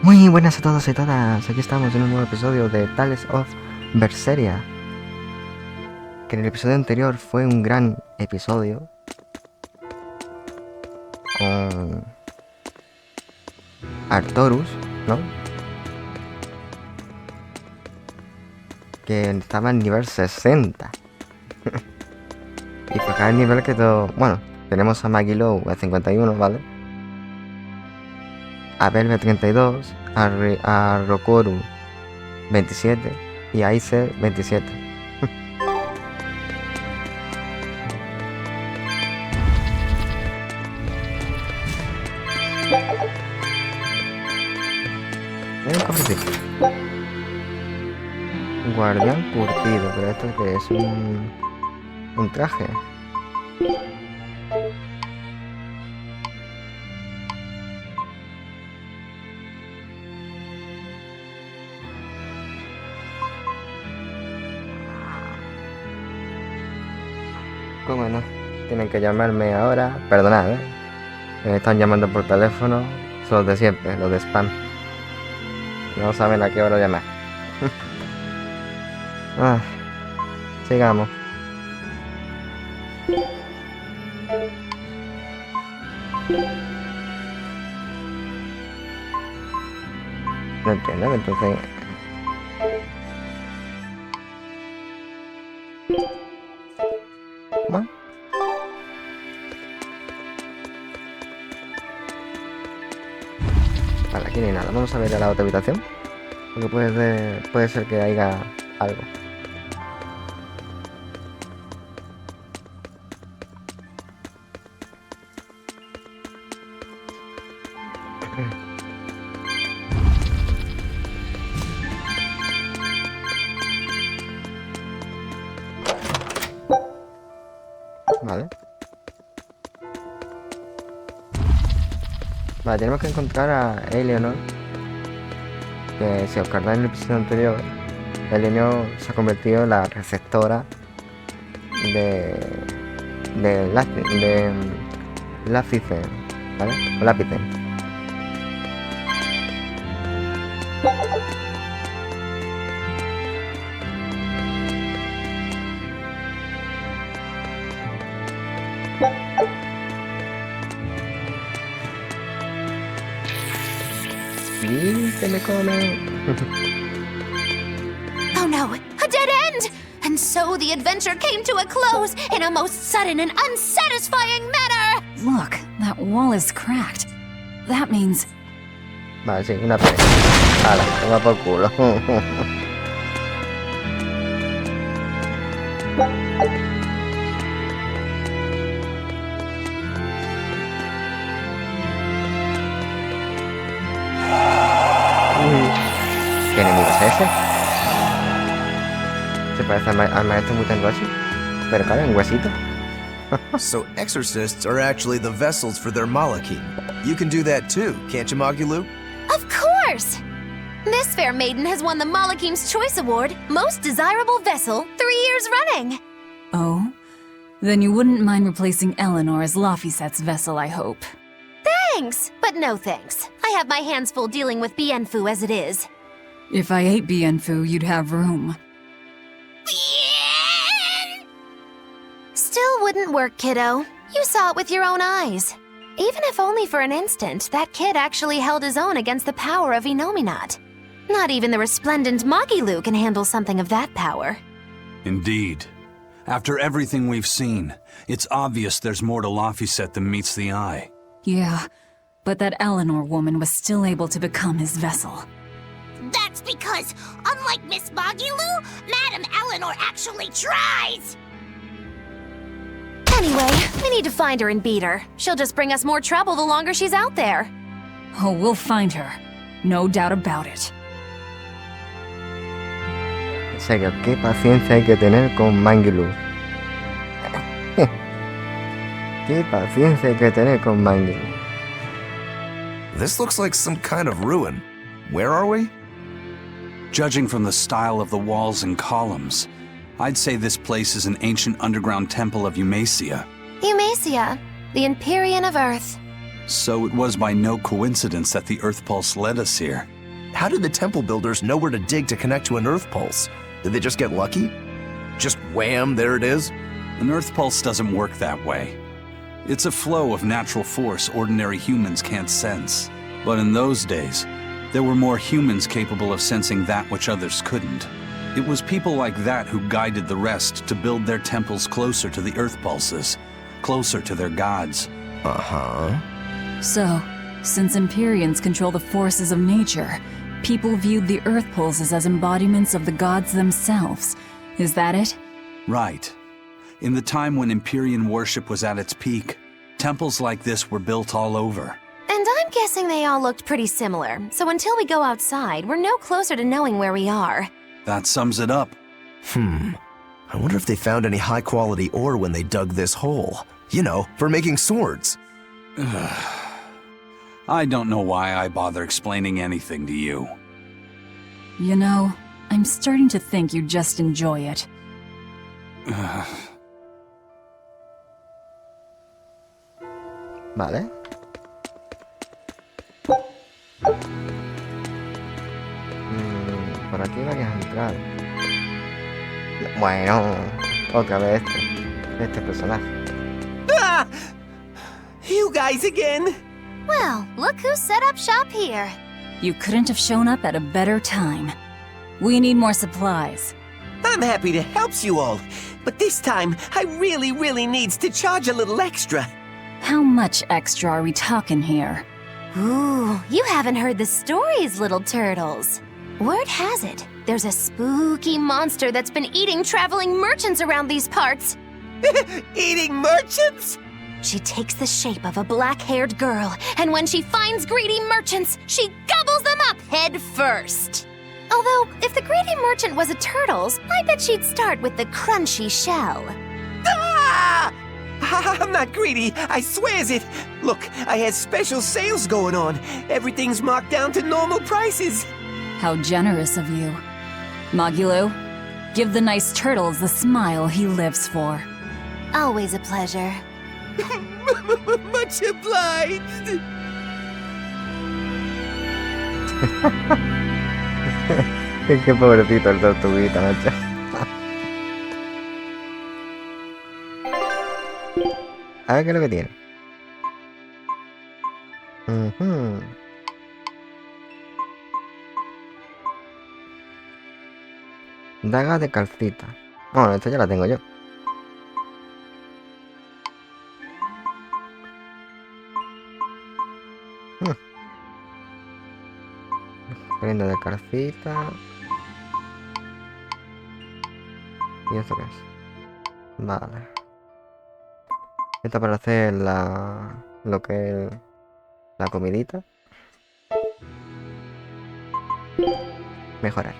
Muy buenas a todos y todas, aquí estamos en un nuevo episodio de Tales of Berseria. Que en el episodio anterior fue un gran episodio con Artorus, ¿no? Que estaba en nivel 60. Y fue cada nivel que todo... Bueno, tenemos a Maggie Low a 51, ¿vale? A Belve 32, a Rokoru 27 y a Ice 27. Un cofrecito. Guardián curtido, pero esto que es un traje. ¿Cómo no? Tienen que llamarme ahora. Perdonad, me están llamando por teléfono. Son los de siempre, los de spam. No saben a qué hora llamar. Sigamos. No entiendo, entonces... Bueno. Vale, aquí no hay nada. Vamos a ver a la otra habitación. Porque puede ser que haya algo. Vale. Vale, tenemos que encontrar a Eleanor. Que si os acordáis en el episodio anterior, Eleanor se ha convertido en la receptora de lápiz, ¿vale? O lápiz. Y se me come. Oh no, a dead end! And so the adventure came to a close in a most sudden and unsatisfying manner! Look, that wall is cracked. That means... Vale, sí, una pared. Hala, toma por culo. ¿Qué enemigo es ese? Se parece al maestro Mutangoshi, pero claro, en huesito. So exorcists are actually the vessels for their Malakim. You can do that too, can't you, Magulu? Of course! This fair maiden has won the Malakim's Choice Award, Most Desirable Vessel, 3 years running! Oh? Then you wouldn't mind replacing Eleanor as Laphicet's vessel, I hope. Thanks, but no thanks. I have my hands full dealing with Bienfu as it is. If I ate Bienfu, you'd have room. Still wouldn't work, kiddo. You saw it with your own eyes. Even if only for an instant, that kid actually held his own against the power of Inominat. Not even the resplendent Magilu can handle something of that power. Indeed. After everything we've seen, it's obvious there's more to Laphicet than meets the eye. Yeah, but that Eleanor woman was still able to become his vessel. That's because, unlike Miss Magilu, Madame Eleanor actually tries! Anyway, we need to find her and beat her. She'll just bring us more trouble the longer she's out there. Oh, we'll find her. No doubt about it. En serio, qué paciencia hay que tener con Mangilu. Qué paciencia hay que tener con Mangilu. This looks like some kind of ruin. Where are we? Judging from the style of the walls and columns, I'd say this place is an ancient underground temple of Eumacia. Eumacia, the Empyrean of Earth. So it was by no coincidence that the Earth Pulse led us here. How did the temple builders know where to dig to connect to an Earth Pulse? Did they just get lucky? Just wham, there it is? An Earth Pulse doesn't work that way. It's a flow of natural force ordinary humans can't sense. But in those days, there were more humans capable of sensing that which others couldn't. It was people like that who guided the rest to build their temples closer to the Earth Pulses, closer to their gods. Uh-huh. So, since Empyreans control the forces of nature, people viewed the Earth Pulses as embodiments of the gods themselves. Is that it? Right. In the time when Empyrean worship was at its peak, temples like this were built all over. And I'm guessing they all looked pretty similar, so until we go outside, we're no closer to knowing where we are. That sums it up. I wonder if they found any high-quality ore when they dug this hole. You know, for making swords. I don't know why I bother explaining anything to you. You know, I'm starting to think you just enjoy it. Vale. Por aquí varias entradas. Bueno, otra vez este personaje. Ah! You guys again? Well, look who set up shop here. You couldn't have shown up at a better time. We need more supplies. I'm happy to help you all, but this time I really needs to charge a little extra. How much extra are we talking here? Ooh, you haven't heard the stories, little turtles. Word has it, there's a spooky monster that's been eating traveling merchants around these parts. Eating merchants? She takes the shape of a black-haired girl, and when she finds greedy merchants, she gobbles them up head first. Although, if the greedy merchant was a turtle's, I bet she'd start with the crunchy shell. Ah! I'm not greedy, I swears it. Look, I has special sales going on. Everything's marked down to normal prices. How generous of you. Magilo, give the nice turtles the smile he lives for. Always a pleasure. Much obliged. Qué pobrecito el tortuguita, macho. A ver qué es lo que tiene. Daga de calcita. Bueno, esta ya la tengo yo. Prenda de calcita. ¿Y esto qué es? Vale. Esta para hacer lo que es la comidita. Mejorar.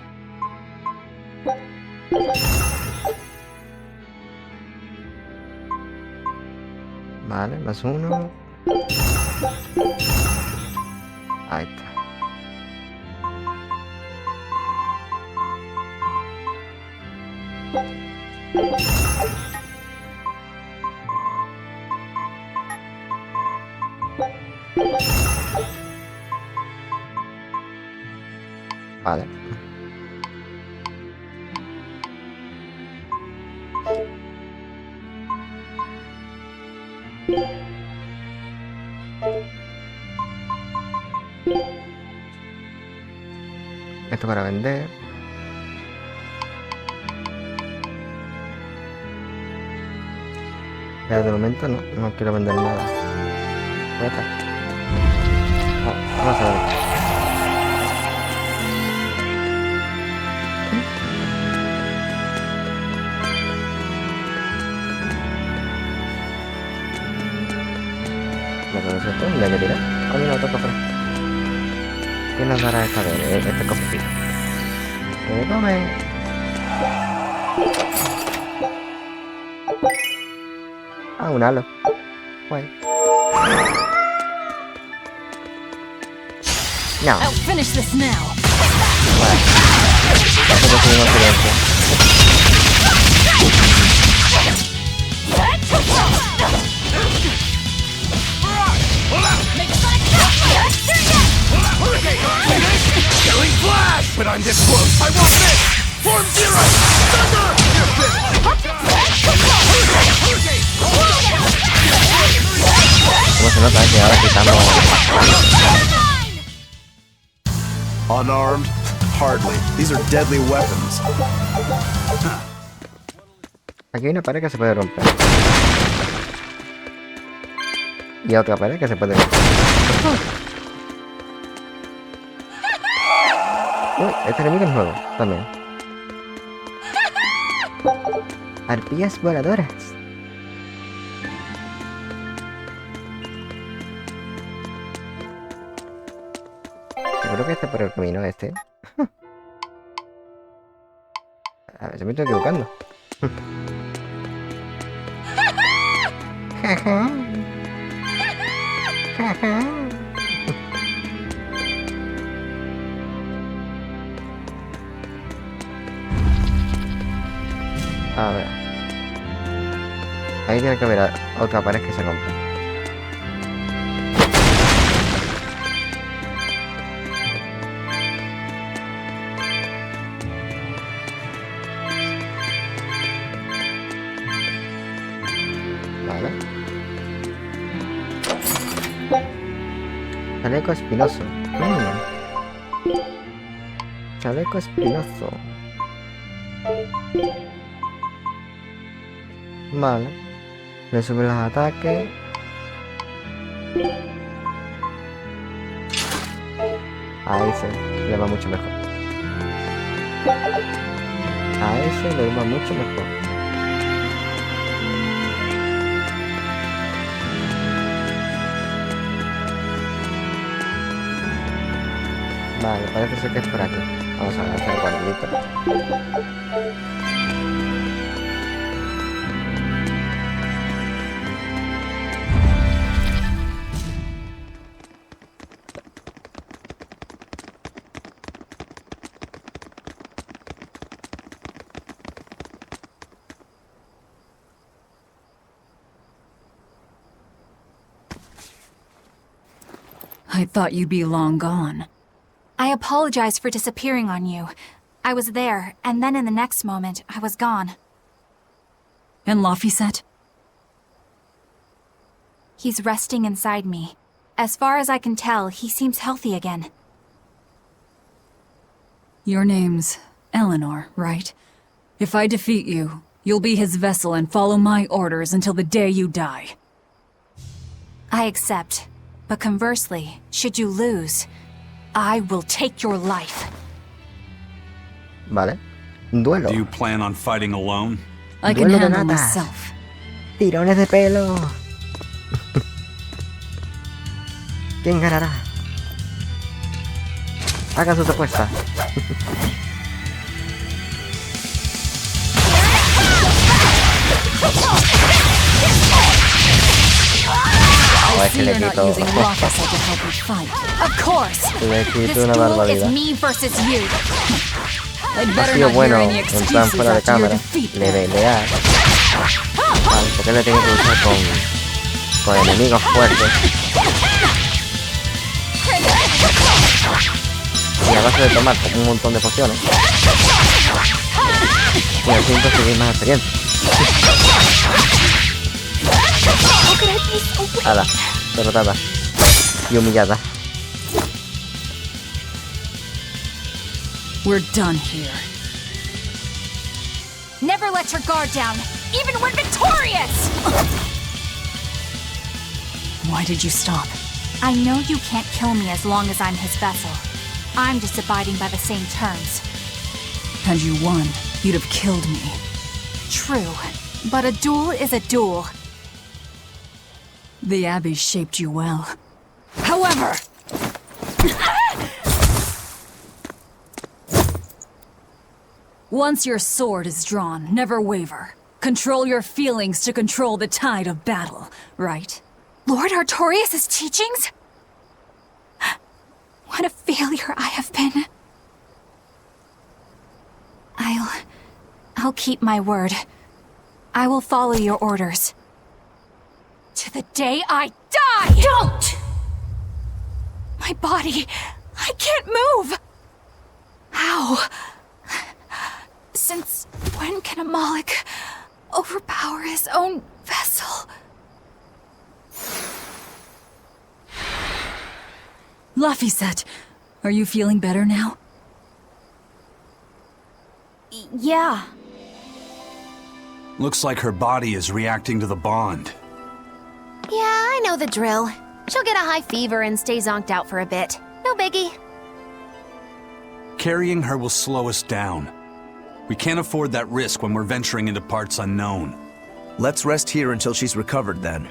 Vale, más uno. Ahí está. Vale. Esto para vender. Ya de momento no quiero vender nada. Ya está. Vamos a ver. ¿Dónde hay que tirar? A mí no me toca fuera. ¿Qué nos dará esta vez? Este cofrecito. ¿Qué come? Ah, un halo. Guay. No. I'll finish this now. Vale. Nosotros seguimos silencio. Make stupid I'm this close! I want this! Form Zero! Thunder! ¿Cómo se nota que ahora quitamos? Unarmed? Hardly. These are deadly weapons. Aquí hay una pared que se puede romper. Y otra pared que se puede romper. Uy, este enemigo es nuevo también. Arpías voladoras. Seguro que está por el camino este. A ver, se me estoy equivocando. A ver. Ahí tiene que haber otra pared que se rompe. Vale. Chaleco espinoso. Chaleco espinoso. Vale. Le sube los ataques. A ese le va mucho mejor. A ese le va mucho mejor. Vale, parece ser que es por aquí. Vamos a hacer el cuadrito. I thought you'd be long gone. I apologize for disappearing on you. I was there, and then in the next moment, I was gone. And Laphicet? He's resting inside me. As far as I can tell, he seems healthy again. Your name's Eleanor, right? If I defeat you, you'll be his vessel and follow my orders until the day you die. I accept. But conversely, should you lose, I will take your life. Vale. Duelo. Do you plan on fighting alone? I can Duelo de handle natas. myself. Tirones de pelo. ¿Quién ganará? Hagan sus apuestas. I es que see le you're not quito. using Laphicet to help you fight. Of course! Le This quito una duel is barbaridad. me versus you. I'd Ha better sido not bueno hear any en plan excuses fuera de after your cámara. defeat. Levelear. Vale, porque le tengo que luchar con enemigos fuertes. Y a base de tomar un montón de pociones. Y así conseguir más experiencia. Ala, derrotada. Y humillada. We're done here. Never let your guard down, even when victorious! Why did you stop? I know you can't kill me as long as I'm his vessel. I'm just abiding by the same terms. Had you won, you'd have killed me. True, but a duel is a duel. The Abbey shaped you well. However! Once your sword is drawn, never waver. Control your feelings to control the tide of battle, right? Lord Artorias' teachings? What a failure I have been. I'll keep my word. I will follow your orders. To the day I die! Don't! My body, I can't move! How? How? Since when can a Moloch overpower his own vessel? Laphicet, are you feeling better now? Yeah. Looks like her body is reacting to the bond. Yeah, I know the drill. She'll get a high fever and stay zonked out for a bit. No biggie. Carrying her will slow us down. We can't afford that risk when we're venturing into parts unknown. Let's rest here until she's recovered then.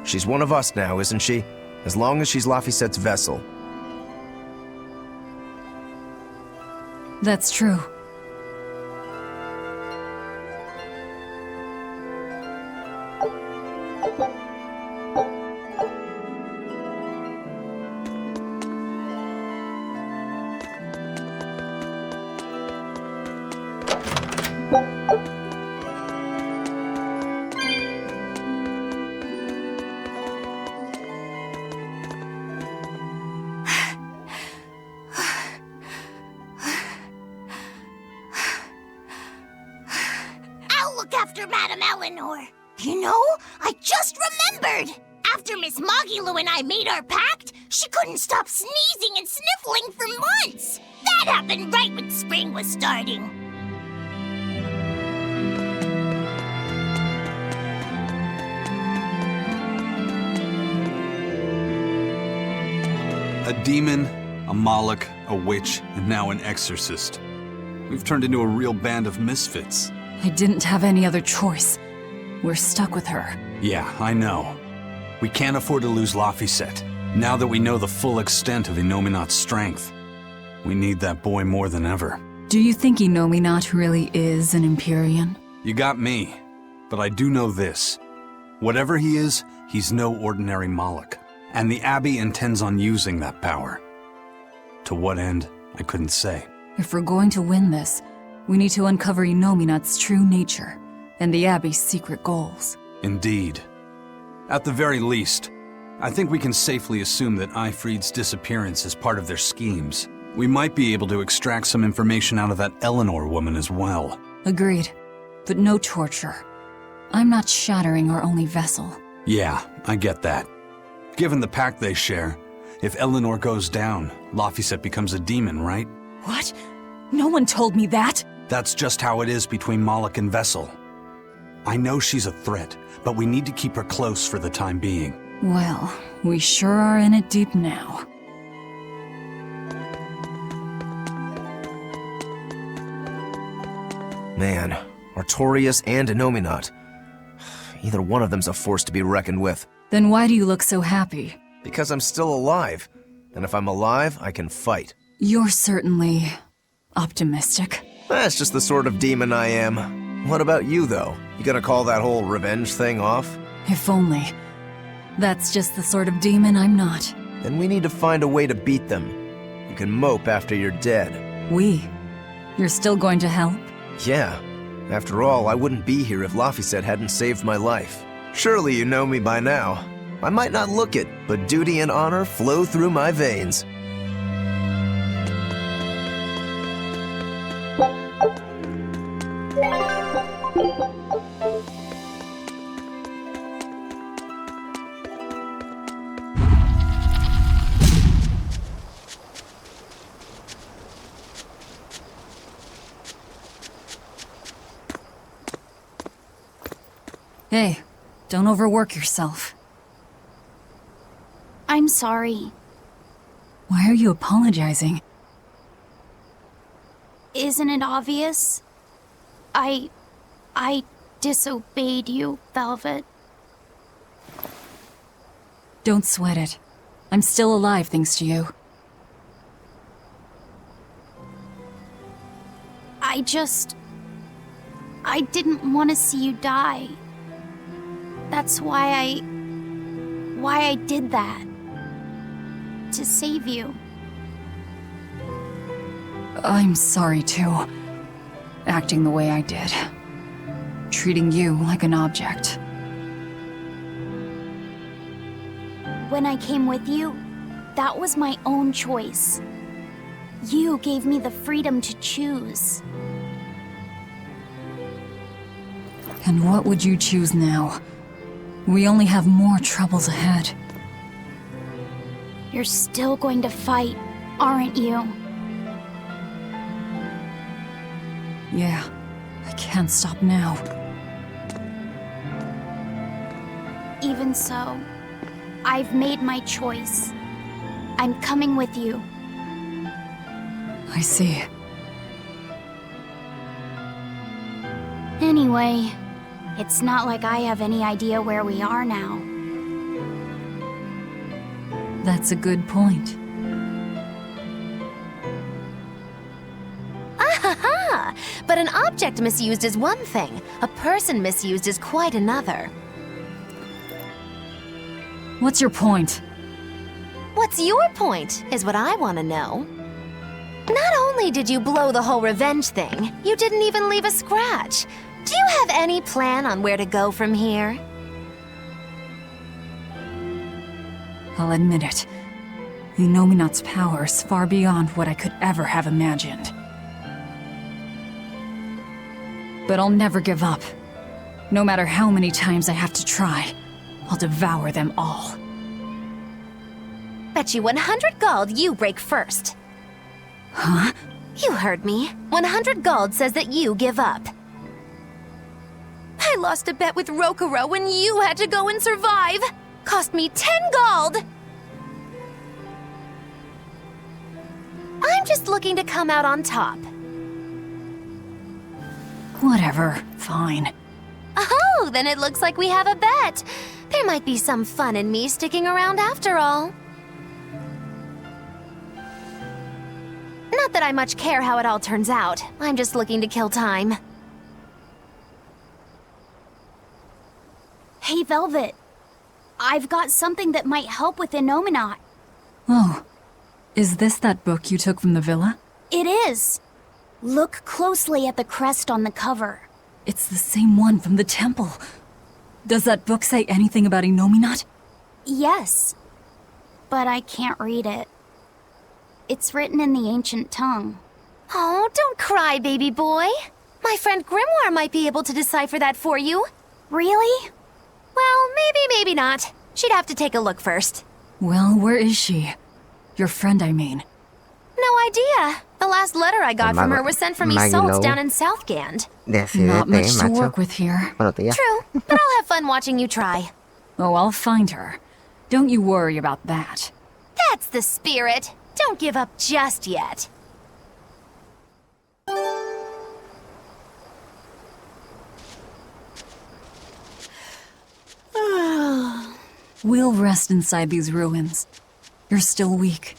She's one of us now, isn't she? As long as she's Laphicet's vessel. That's true. I'll look after Madame Eleanor. You know, I just remembered. After Miss Moggy and I made our pact, she couldn't stop sneezing and sniffling for months. That happened right when spring was starting. A demon, a Moloch, a witch, and now an exorcist. We've turned into a real band of misfits. I didn't have any other choice. We're stuck with her. Yeah, I know. We can't afford to lose Laphicet. Now that we know the full extent of Innominat's strength, we need that boy more than ever. Do you think Innominat really is an Empyrean? You got me, but I do know this. Whatever he is, he's no ordinary Moloch. And the Abbey intends on using that power. To what end, I couldn't say. If we're going to win this, we need to uncover Innominat's true nature and the Abbey's secret goals. Indeed. At the very least, I think we can safely assume that Ifrid's disappearance is part of their schemes. We might be able to extract some information out of that Eleanor woman as well. Agreed. But no torture. I'm not shattering our only vessel. Yeah, I get that. Given the pact they share, if Eleanor goes down, Laphicet becomes a demon, right? What? No one told me that! That's just how it is between Moloch and Vessel. I know she's a threat, but we need to keep her close for the time being. Well, we sure are in it deep now. Man, Artorias and Innominat. Either one of them's a force to be reckoned with. Then why do you look so happy? Because I'm still alive. And if I'm alive, I can fight. You're certainly optimistic. That's just the sort of demon I am. What about you, though? You gonna call that whole revenge thing off? If only. That's just the sort of demon I'm not. Then we need to find a way to beat them. You can mope after you're dead. We? You're still going to help? Yeah. After all, I wouldn't be here if Laphicet hadn't saved my life. Surely you know me by now. I might not look it, but duty and honor flow through my veins. Hey, don't overwork yourself. I'm sorry. Why are you apologizing? Isn't it obvious? I disobeyed you, Velvet. Don't sweat it. I'm still alive thanks to you. I didn't want to see you die. That's why I did that. To save you. I'm sorry too. Acting the way I did. Treating you like an object. When I came with you, that was my own choice. You gave me the freedom to choose. And what would you choose now? We only have more troubles ahead. You're still going to fight, aren't you? Yeah, I can't stop now. Even so, I've made my choice. I'm coming with you. I see. Anyway, it's not like I have any idea where we are now. That's a good point. Ahaha! But an object misused is one thing, a person misused is quite another. What's your point? What's your point, is what I want to know. Not only did you blow the whole revenge thing, you didn't even leave a scratch. Do you have any plan on where to go from here? I'll admit it. Inominat's power is far beyond what I could ever have imagined. But I'll never give up. No matter how many times I have to try, I'll devour them all. Bet you 100 gold you break first. Huh? You heard me. 100 gold says that you give up. I lost a bet with Rokuro when you had to go and survive. Cost me 10 gold. I'm just looking to come out on top. Whatever. Fine. Oh, then it looks like we have a bet. There might be some fun in me sticking around after all. Not that I much care how it all turns out. I'm just looking to kill time. Hey, Velvet. I've got something that might help with Inominat. Oh. Is this that book you took from the villa? It is. Look closely at the crest on the cover. It's the same one from the temple. Does that book say anything about Inominat? Yes. But I can't read it. It's written in the ancient tongue. Oh, don't cry, baby boy. My friend Grimoire might be able to decipher that for you. Really? Well, maybe not. She'd have to take a look first. Well, where is she? Your friend, I mean. No idea. The last letter I got from her was sent from Isolde's Magilo. down in Southgand. Not much to macho. work with here. Bueno, tía. True, but I'll have fun watching you try. Oh, I'll find her. Don't you worry about that. That's the spirit. Don't give up just yet. We'll rest inside these ruins. You're still weak.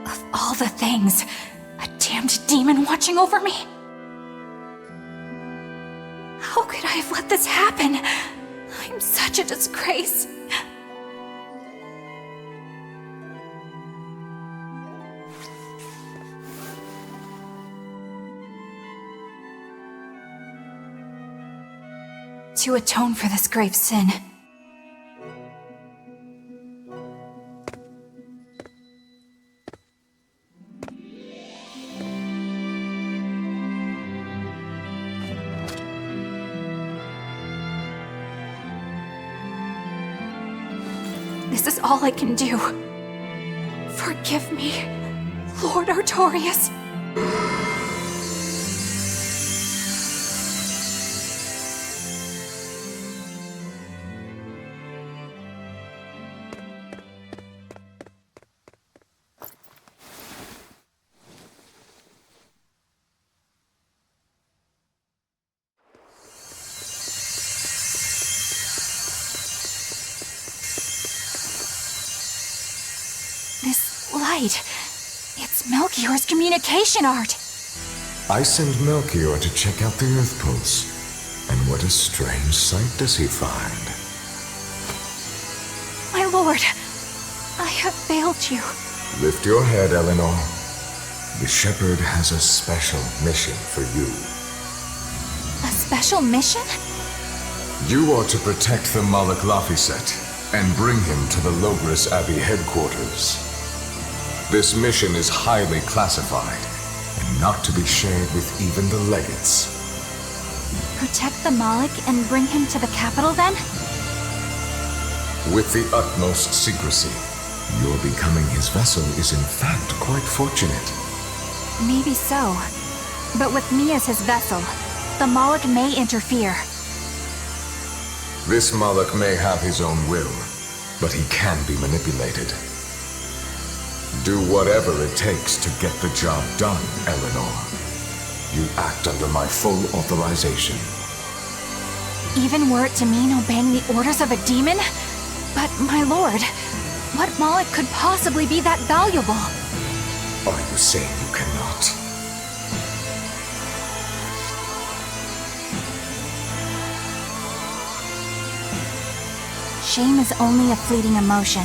Of all the things, a damned demon watching over me. How could I have let this happen? I'm such a disgrace. To atone for this grave sin, this is all I can do. Forgive me, Lord Artorias. This light, it's Melchior's communication art. I send Melchior to check out the Earth Pulse. And what a strange sight does he find? My lord, I have failed you. Lift your head, Eleanor. The Shepherd has a special mission for you. A special mission? You are to protect the Moloch Laphicet and bring him to the Logris Abbey headquarters. This mission is highly classified and not to be shared with even the legates. Protect the Moloch and bring him to the capital then? With the utmost secrecy. Your becoming his vessel is in fact quite fortunate. Maybe so. But with me as his vessel, the Moloch may interfere. This Moloch may have his own will, but he can be manipulated. Do whatever it takes to get the job done, Eleanor. You act under my full authorization. Even were it to mean obeying the orders of a demon? But, my lord, what Moloch could possibly be that valuable? Are you saying you cannot? Shame is only a fleeting emotion.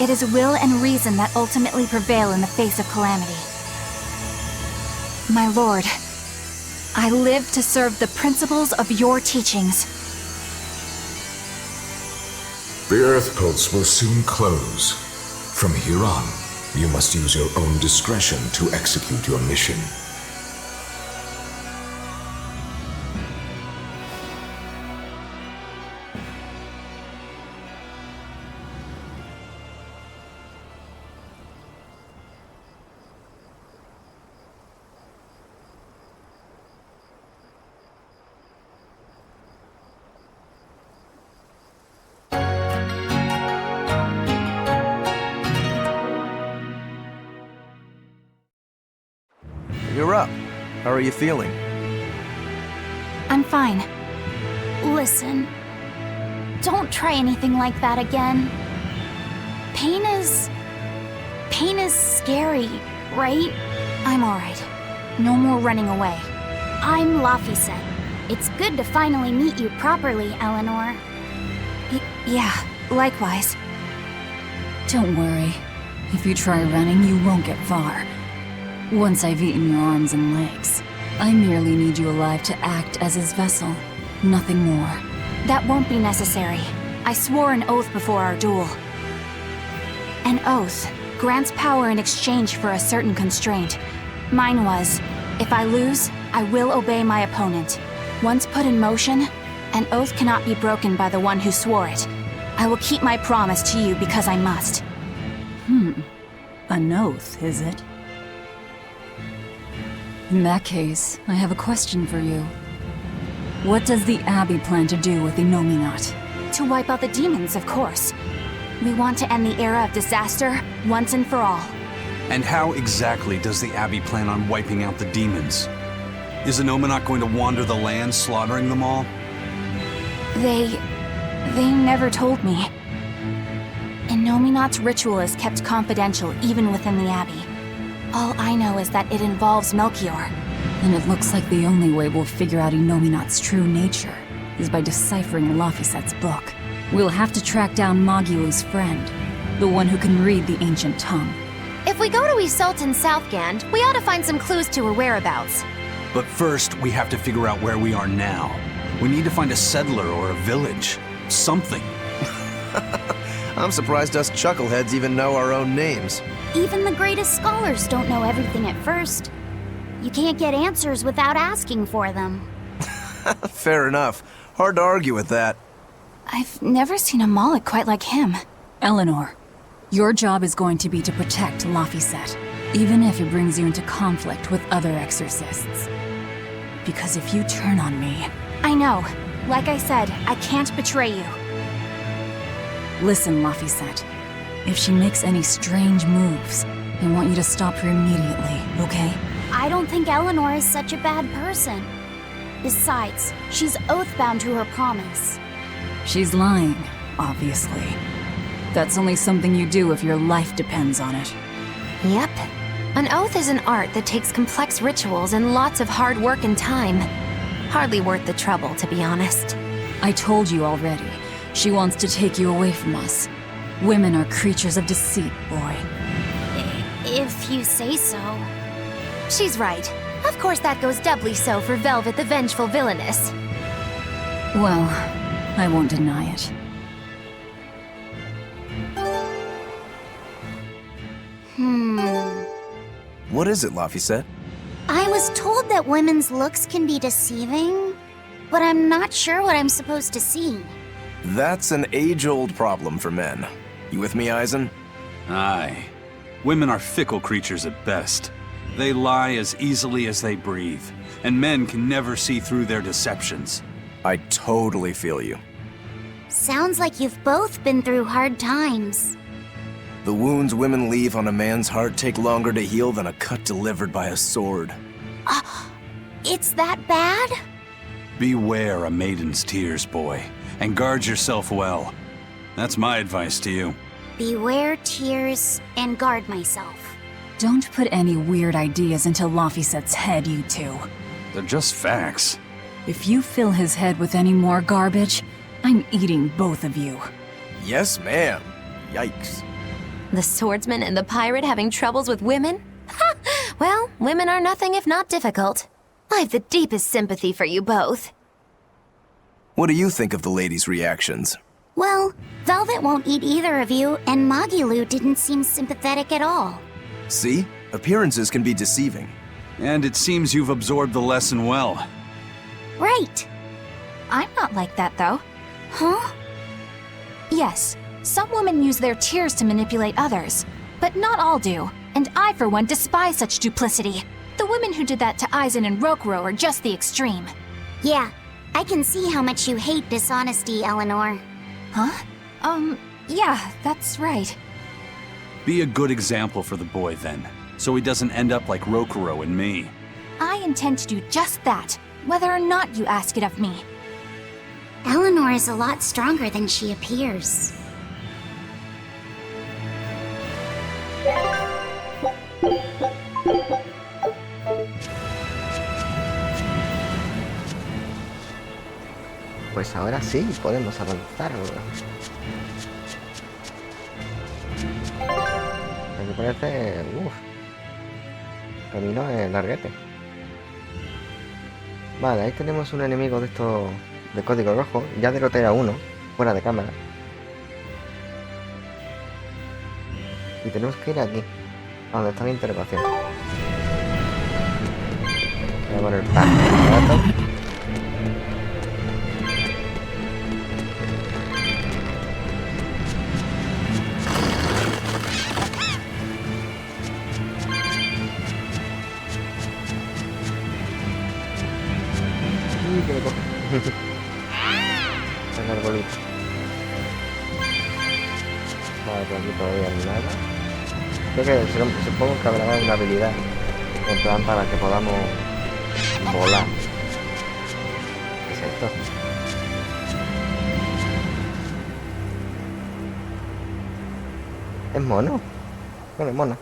It is will and reason that ultimately prevail in the face of calamity. My lord, I live to serve the principles of your teachings. The Earth Pulse will soon close. From here on, you must use your own discretion to execute your mission. You're up. How are you feeling? I'm fine. Listen, don't try anything like that again. Pain is scary, right? I'm alright. No more running away. I'm Laphicet. It's good to finally meet you properly, Eleanor. Yeah, likewise. Don't worry. If you try running, you won't get far. Once I've eaten your arms and legs, I merely need you alive to act as his vessel. Nothing more. That won't be necessary. I swore an oath before our duel. An oath grants power in exchange for a certain constraint. Mine was, if I lose, I will obey my opponent. Once put in motion, an oath cannot be broken by the one who swore it. I will keep my promise to you because I must. An oath, is it? In that case, I have a question for you. What does the Abbey plan to do with Innominat? To wipe out the demons, of course. We want to end the era of disaster, once and for all. And how exactly does the Abbey plan on wiping out the demons? Is Innominat going to wander the land, slaughtering them all? They never told me. Innominat's ritual is kept confidential even within the Abbey. All I know is that it involves Melchior. And it looks like the only way we'll figure out Innominat's true nature is by deciphering Laphicet's book. We'll have to track down Magilu's friend, the one who can read the ancient tongue. If we go to Isolt in Southgand, we ought to find some clues to her whereabouts. But first, we have to figure out where we are now. We need to find a settler or a village. Something. I'm surprised us chuckleheads even know our own names. Even the greatest scholars don't know everything at first. You can't get answers without asking for them. Fair enough. Hard to argue with that. I've never seen a Moloch quite like him. Eleanor, your job is going to be to protect Laphicet. Even if it brings you into conflict with other exorcists. Because if you turn on me... I know. Like I said, I can't betray you. Listen, Laphicet. If she makes any strange moves, I want you to stop her immediately, okay? I don't think Eleanor is such a bad person. Besides, she's oath-bound to her promise. She's lying, obviously. That's only something you do if your life depends on it. Yep. An oath is an art that takes complex rituals and lots of hard work and time. Hardly worth the trouble, to be honest. I told you already. She wants to take you away from us. Women are creatures of deceit, boy. If you say so. She's right. Of course that goes doubly so for Velvet the Vengeful Villainess. Well, I won't deny it. What is it, Laphicet? I was told that women's looks can be deceiving, but I'm not sure what I'm supposed to see. That's an age-old problem for men. You with me, Eisen? Aye. Women are fickle creatures at best. They lie as easily as they breathe, and men can never see through their deceptions. I totally feel you. Sounds like you've both been through hard times. The wounds women leave on a man's heart take longer to heal than a cut delivered by a sword. It's that bad? Beware a maiden's tears, boy, and guard yourself well. That's my advice to you. Beware tears and guard myself. Don't put any weird ideas into Laphicet's head, you two. They're just facts. If you fill his head with any more garbage, I'm eating both of you. Yes, ma'am. Yikes. The swordsman and the pirate having troubles with women? Ha! Well, women are nothing if not difficult. I've the deepest sympathy for you both. What do you think of the ladies' reactions? Well, Velvet won't eat either of you, and Magilu didn't seem sympathetic at all. See? Appearances can be deceiving. And it seems you've absorbed the lesson well. Right. I'm not like that, though. Huh? Yes, some women use their tears to manipulate others, but not all do, and I, for one, despise such duplicity. The women who did that to Eisen and Rokuro are just the extreme. Yeah, I can see how much you hate dishonesty, Eleanor. Huh? Yeah, that's right. Be a good example for the boy, then, so he doesn't end up like Rokuro and me. I intend to do just that, whether or not you ask it of me. Eleanor is a lot stronger than she appears. Pues ahora sí podemos avanzar. Aquí parece... camino es larguete. Vale, ahí tenemos un enemigo de estos de código rojo. Ya derroté a uno, fuera de cámara. Y tenemos que ir aquí, a donde está la interrogación. Voy a poner parte. Que me coge. El arbolito. Vale, por aquí todavía nada. Creo que supongo que habrá una habilidad en plan para que podamos volar. ¿Qué es esto? ¿Es mono? Bueno, es mona.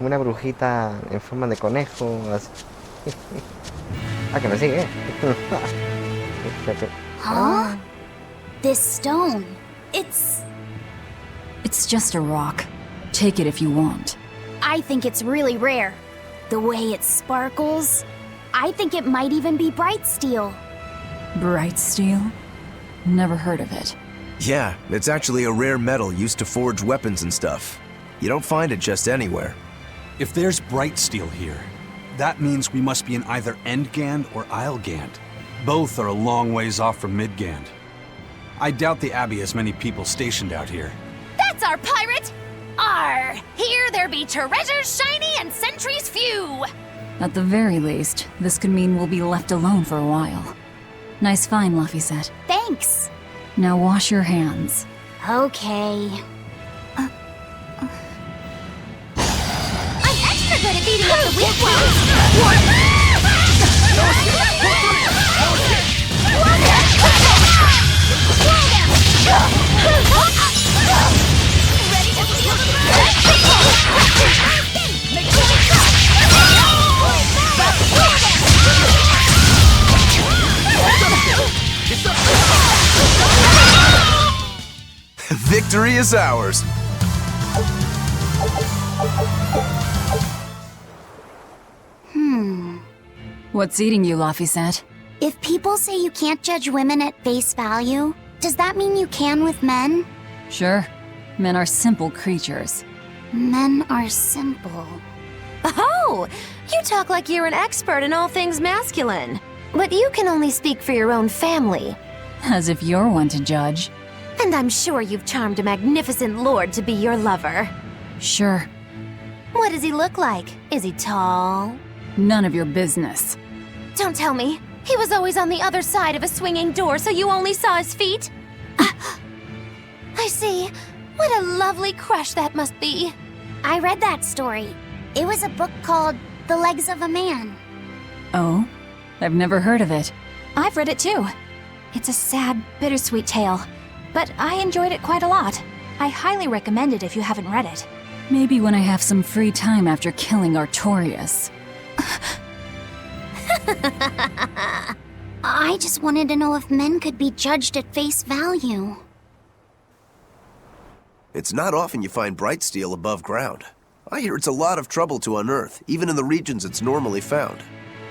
Una brujita en forma de conejo, así. Ah, que me sigue. Huh? This stone, it's just a rock. Take it if you want. I think it's really rare. The way it sparkles, I think it might even be bright steel. Bright steel? Never heard of it. Yeah, it's actually a rare metal used to forge weapons and stuff. You don't find it just anywhere. If there's bright steel here, that means we must be in either Endgand or Islegand. Both are a long ways off from Midgand. I doubt the Abbey has many people stationed out here. That's our pirate! Arr! Here there be treasures shiny and sentries few! At the very least, this could mean we'll be left alone for a while. Nice find, Laphicet. Thanks. Now wash your hands. Okay. I'm extra good at beating up the weak ones! Ready to feel Victory is ours. What's eating you, Laphicet? If people say you can't judge women at face value, does that mean you can with men? Sure. Men are simple creatures. Men are simple. Oh! You talk like you're an expert in all things masculine. But you can only speak for your own family. As if you're one to judge. And I'm sure you've charmed a magnificent lord to be your lover. Sure. What does he look like? Is he tall? None of your business. Don't tell me. He was always on the other side of a swinging door, so you only saw his feet? I see. What a lovely crush that must be. I read that story. It was a book called The Legs of a Man. Oh? I've never heard of it. I've read it too. It's a sad, bittersweet tale, but I enjoyed it quite a lot. I highly recommend it if you haven't read it. Maybe when I have some free time after killing Artorias. I just wanted to know if men could be judged at face value. It's not often you find bright steel above ground. I hear it's a lot of trouble to unearth, even in the regions it's normally found.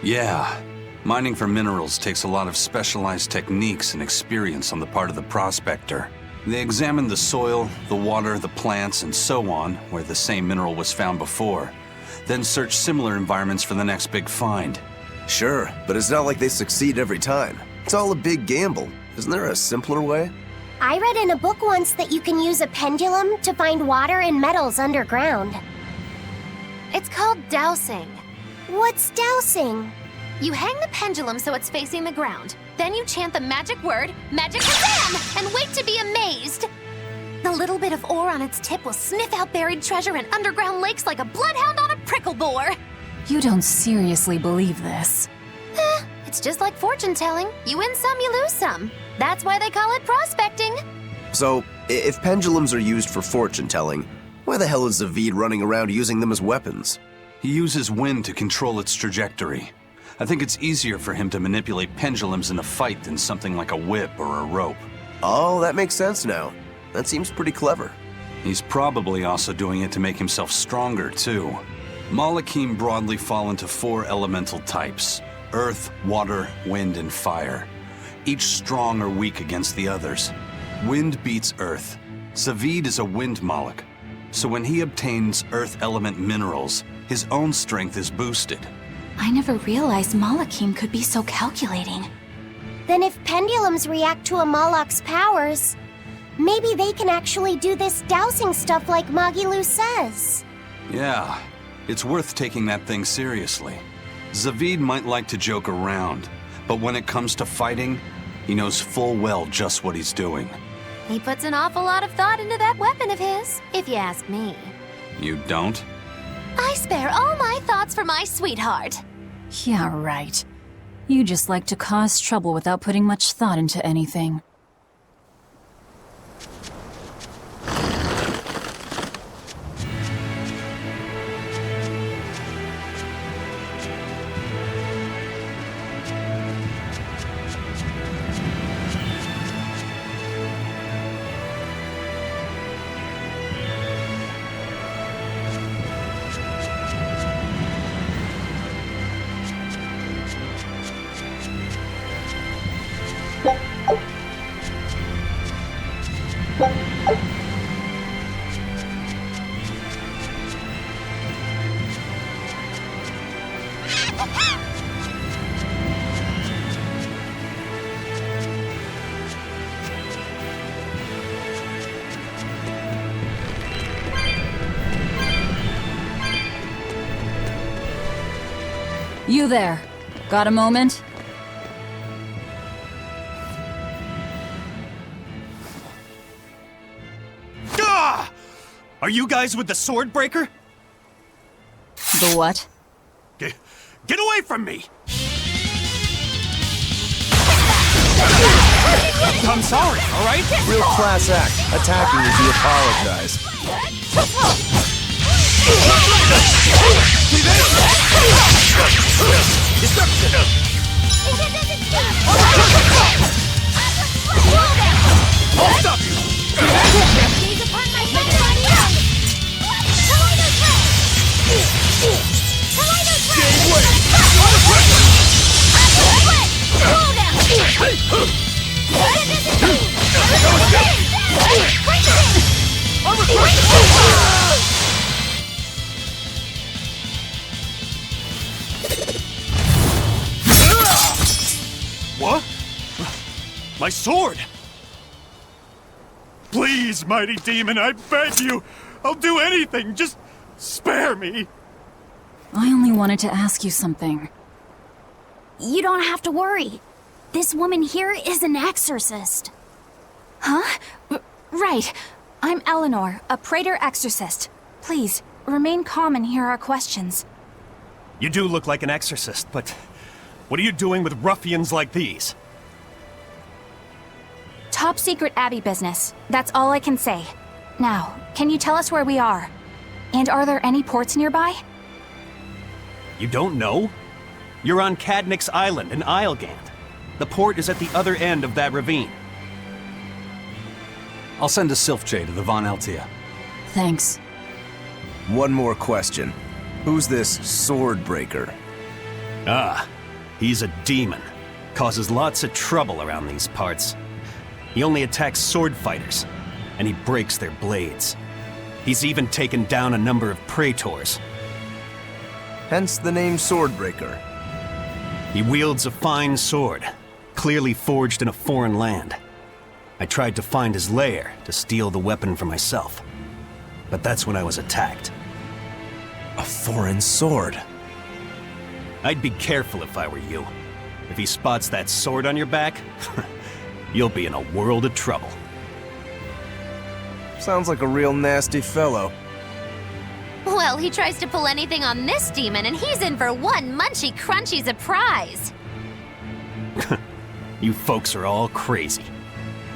Yeah. Mining for minerals takes a lot of specialized techniques and experience on the part of the prospector. They examine the soil, the water, the plants, and so on, where the same mineral was found before. Then search similar environments for the next big find. Sure, but it's not like they succeed every time. It's all a big gamble. Isn't there a simpler way? I read in a book once that you can use a pendulum to find water and metals underground. It's called dowsing. What's dowsing? You hang the pendulum so it's facing the ground. Then you chant the magic word, Magic Kazam, and wait to be amazed. The little bit of ore on its tip will sniff out buried treasure in underground lakes like a bloodhound on a prickle bore. You don't seriously believe this. It's just like fortune telling. You win some, you lose some. That's why they call it prospecting. So, if pendulums are used for fortune telling, why the hell is Zavid running around using them as weapons? He uses wind to control its trajectory. I think it's easier for him to manipulate pendulums in a fight than something like a whip or a rope. Oh, that makes sense now. That seems pretty clever. He's probably also doing it to make himself stronger, too. Malachim broadly fall into 4 elemental types: earth, water, wind, and fire. Each strong or weak against the others. Wind beats earth. Zavid is a wind Malach, so when he obtains earth element minerals, his own strength is boosted. I never realized Malachim could be so calculating. Then if pendulums react to a Moloch's powers, maybe they can actually do this dowsing stuff like Magilu says. Yeah, it's worth taking that thing seriously. Zavid might like to joke around, but when it comes to fighting, he knows full well just what he's doing. He puts an awful lot of thought into that weapon of his, if you ask me. You don't? I spare all my thoughts for my sweetheart. Yeah, right. You just like to cause trouble without putting much thought into anything. You there. Got a moment? Ah! Are you guys with the Swordbreaker? The what? Get away from me! I'm sorry, alright? Real class act. Attacking as you apologize. I'll stop you! What? My sword! Please, mighty demon, I beg you! I'll do anything, just spare me! I only wanted to ask you something. You don't have to worry. This woman here is an exorcist. Huh? Right. I'm Eleanor, a Praetor exorcist. Please, remain calm and hear our questions. You do look like an exorcist, but what are you doing with ruffians like these? Top secret Abbey business. That's all I can say. Now, can you tell us where we are? And are there any ports nearby? You don't know? You're on Cadnix Island in Islegand. The port is at the other end of that ravine. I'll send a Sylph-J to the Von Eltia. Thanks. One more question. Who's this Swordbreaker? Ah, he's a demon. Causes lots of trouble around these parts. He only attacks sword fighters, and he breaks their blades. He's even taken down a number of praetors. Hence the name Swordbreaker. He wields a fine sword, clearly forged in a foreign land. I tried to find his lair to steal the weapon for myself, but that's when I was attacked. A foreign sword. I'd be careful if I were you. If he spots that sword on your back, you'll be in a world of trouble. Sounds like a real nasty fellow. Well, he tries to pull anything on this demon, and he's in for one munchy crunchy surprise. You folks are all crazy.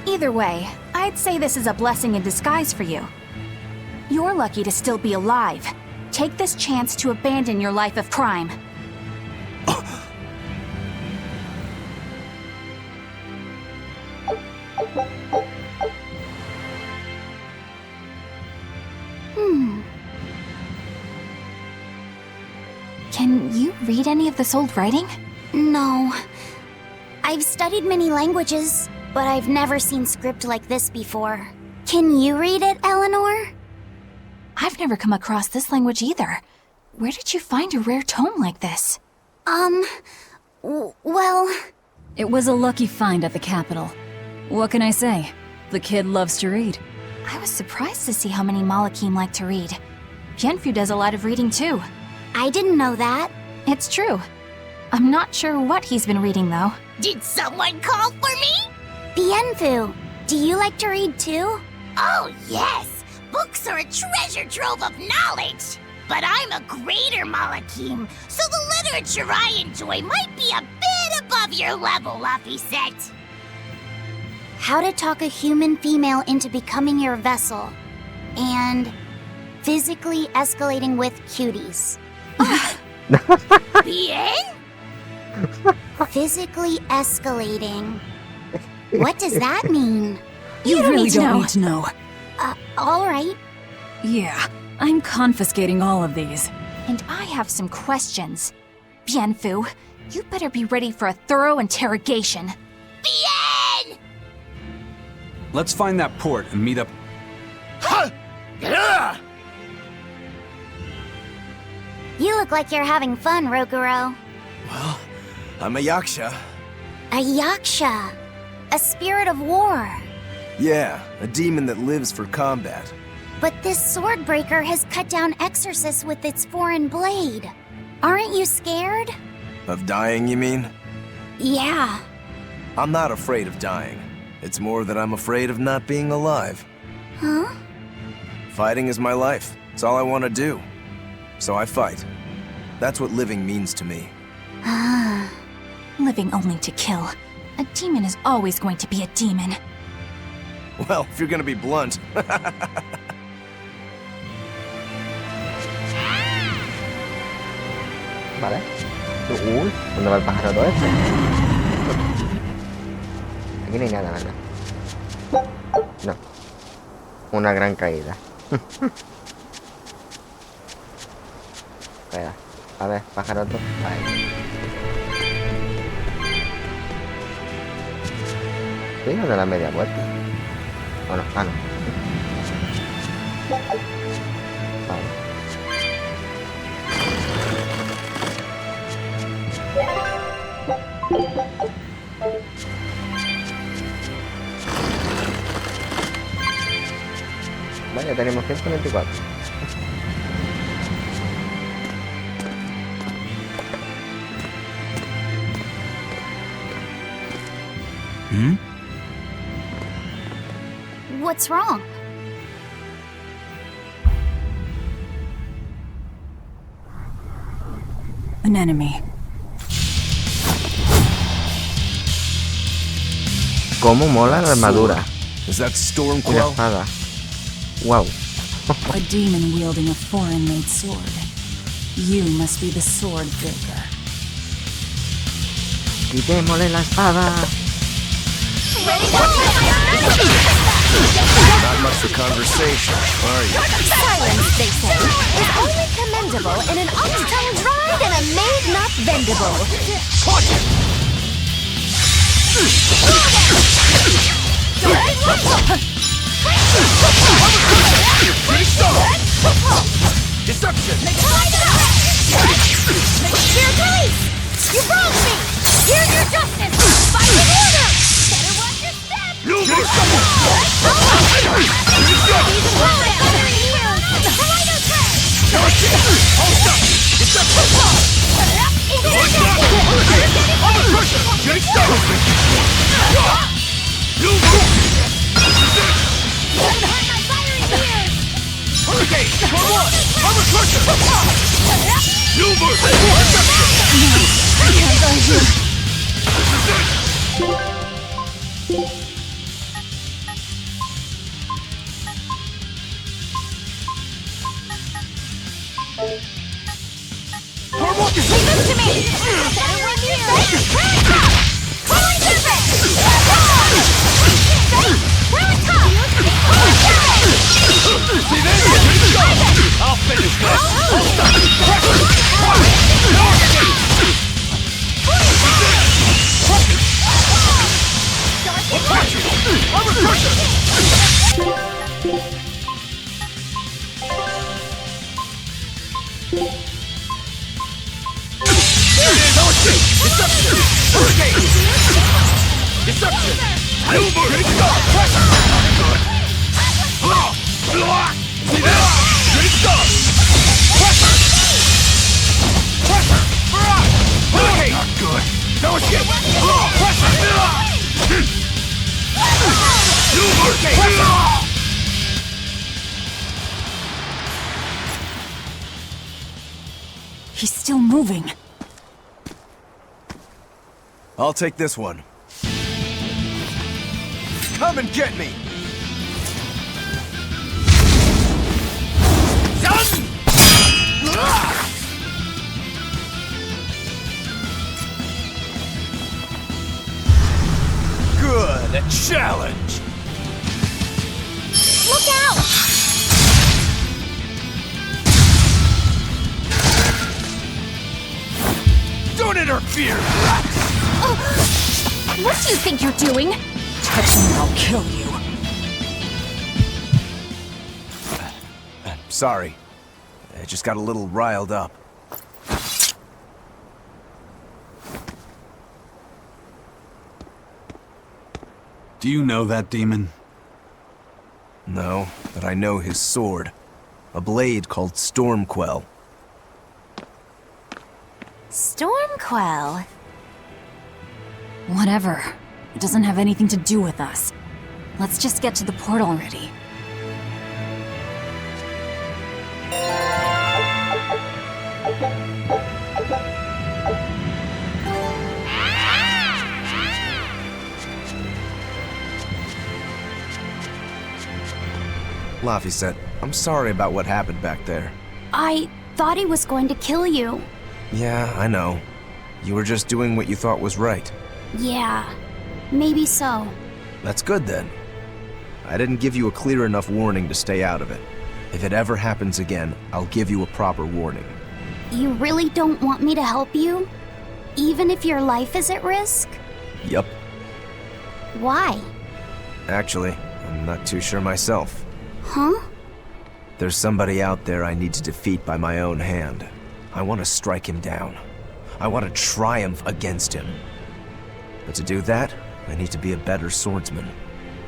Either way, I'd say this is a blessing in disguise for you. You're lucky to still be alive. Take this chance to abandon your life of crime. Can you read any of this old writing? No. I've studied many languages, but I've never seen script like this before. Can you read it, Eleanor? I've never come across this language either. Where did you find a rare tome like this? Well... It was a lucky find at the capital. What can I say? The kid loves to read. I was surprised to see how many Malakim like to read. Bienfu does a lot of reading too. I didn't know that. It's true. I'm not sure what he's been reading though. Did someone call for me? Bienfu, do you like to read too? Oh, yes. Books are a treasure trove of knowledge. But I'm a greater Malakim, so the literature I enjoy might be a bit above your level, Laphicet. How to talk a human female into becoming your vessel. And physically escalating with cuties. Bien? Physically escalating. What does that mean? You really don't need to know. Alright. Yeah, I'm confiscating all of these. And I have some questions. Bienfu, you better be ready for a thorough interrogation. Bien! Let's find that port and meet up. You look like you're having fun, Rokuro. Well, I'm a Yaksha. A Yaksha. A spirit of war. Yeah, a demon that lives for combat. But this Swordbreaker has cut down exorcists with its foreign blade. Aren't you scared? Of dying, you mean? Yeah. I'm not afraid of dying. It's more that I'm afraid of not being alive. Huh? Fighting is my life. It's all I want to do. So I fight. That's what living means to me. Living only to kill. A demon is always going to be a demon. Well, if you're gonna be blunt. Vale. Uy, ¿dónde va el pájaro todo este? Aquí no hay nada, ¿verdad? No. Una gran caída. Espera. A ver, pájaro otro. Ahí. Estoy dando la media vuelta. ¿O no? Ah, no. Vale. Vale, tenemos 124. Hmm? What's wrong? An enemy. Cómo mola la armadura Is that y la Stormquell? espada. Wow. A demon wielding a foreign-made sword. You must be the sword breaker. Quitémosle la espada. Not much for conversation, are you? Silence, they say, is only commendable in an ox-tongue dried and a maid not bendable. Destruction! Here, police! You wronged me! Here's your justice! Fight with order! Better watch your step! You I'll finish He's still moving. I'll take this one. Come and get me! Good, a challenge! Look out! Don't interfere! What do you think you're doing? Touch me, I'll kill you. Sorry. I just got a little riled up. Do you know that demon? No, but I know his sword. A blade called Stormquell. Stormquell. Whatever. It doesn't have anything to do with us. Let's just get to the portal already. Laphicet, I'm sorry about what happened back there. I thought he was going to kill you. Yeah, I know. You were just doing what you thought was right. Yeah, maybe so. That's good then. I didn't give you a clear enough warning to stay out of it. If it ever happens again, I'll give you a proper warning. You really don't want me to help you? Even if your life is at risk? Yup. Why? Actually, I'm not too sure myself. Huh? There's somebody out there I need to defeat by my own hand. I want to strike him down. I want to triumph against him. But to do that, I need to be a better swordsman.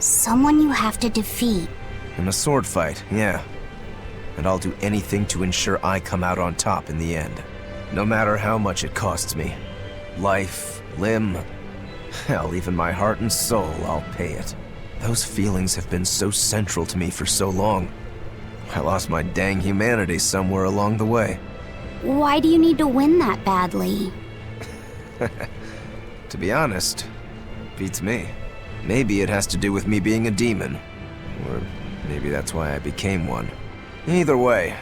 Someone you have to defeat. In a sword fight, yeah. And I'll do anything to ensure I come out on top in the end. No matter how much it costs me. Life, limb, hell, even my heart and soul, I'll pay it. Those feelings have been so central to me for so long. I lost my dang humanity somewhere along the way. Why do you need to win that badly? To be honest, beats me. Maybe it has to do with me being a demon. Or maybe that's why I became one. Either way,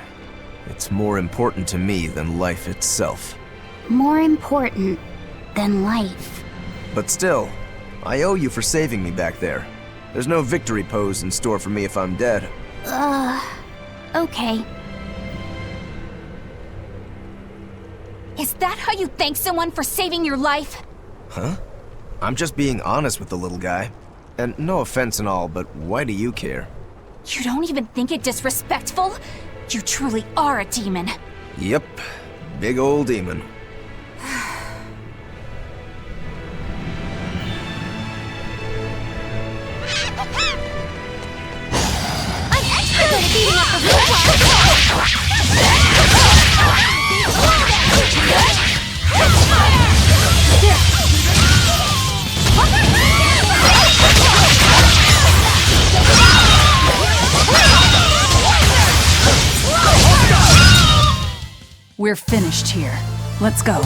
it's more important to me than life itself. More important than life. But still, I owe you for saving me back there. There's no victory pose in store for me if I'm dead. Okay. Is that how you thank someone for saving your life? Huh? I'm just being honest with the little guy. And no offense and all, but why do you care? You don't even think it disrespectful? You truly are a demon. Yep. Big old demon. I'm extra good at beating up the rooftop. We're finished here. Let's go.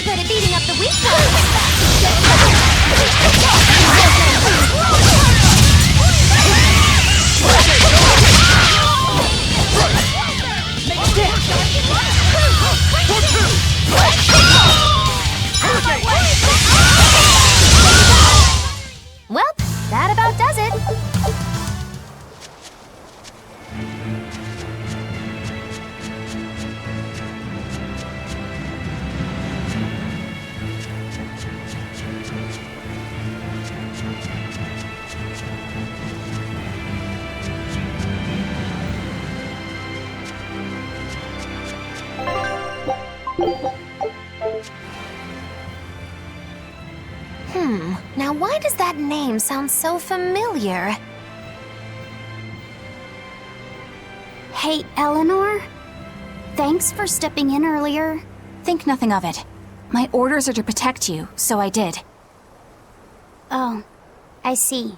Good at beating up the weak ones. Well, that about does it. Now why does that name sound so familiar? Hey, Eleanor? Thanks for stepping in earlier. Think nothing of it. My orders are to protect you, so I did. Oh, I see.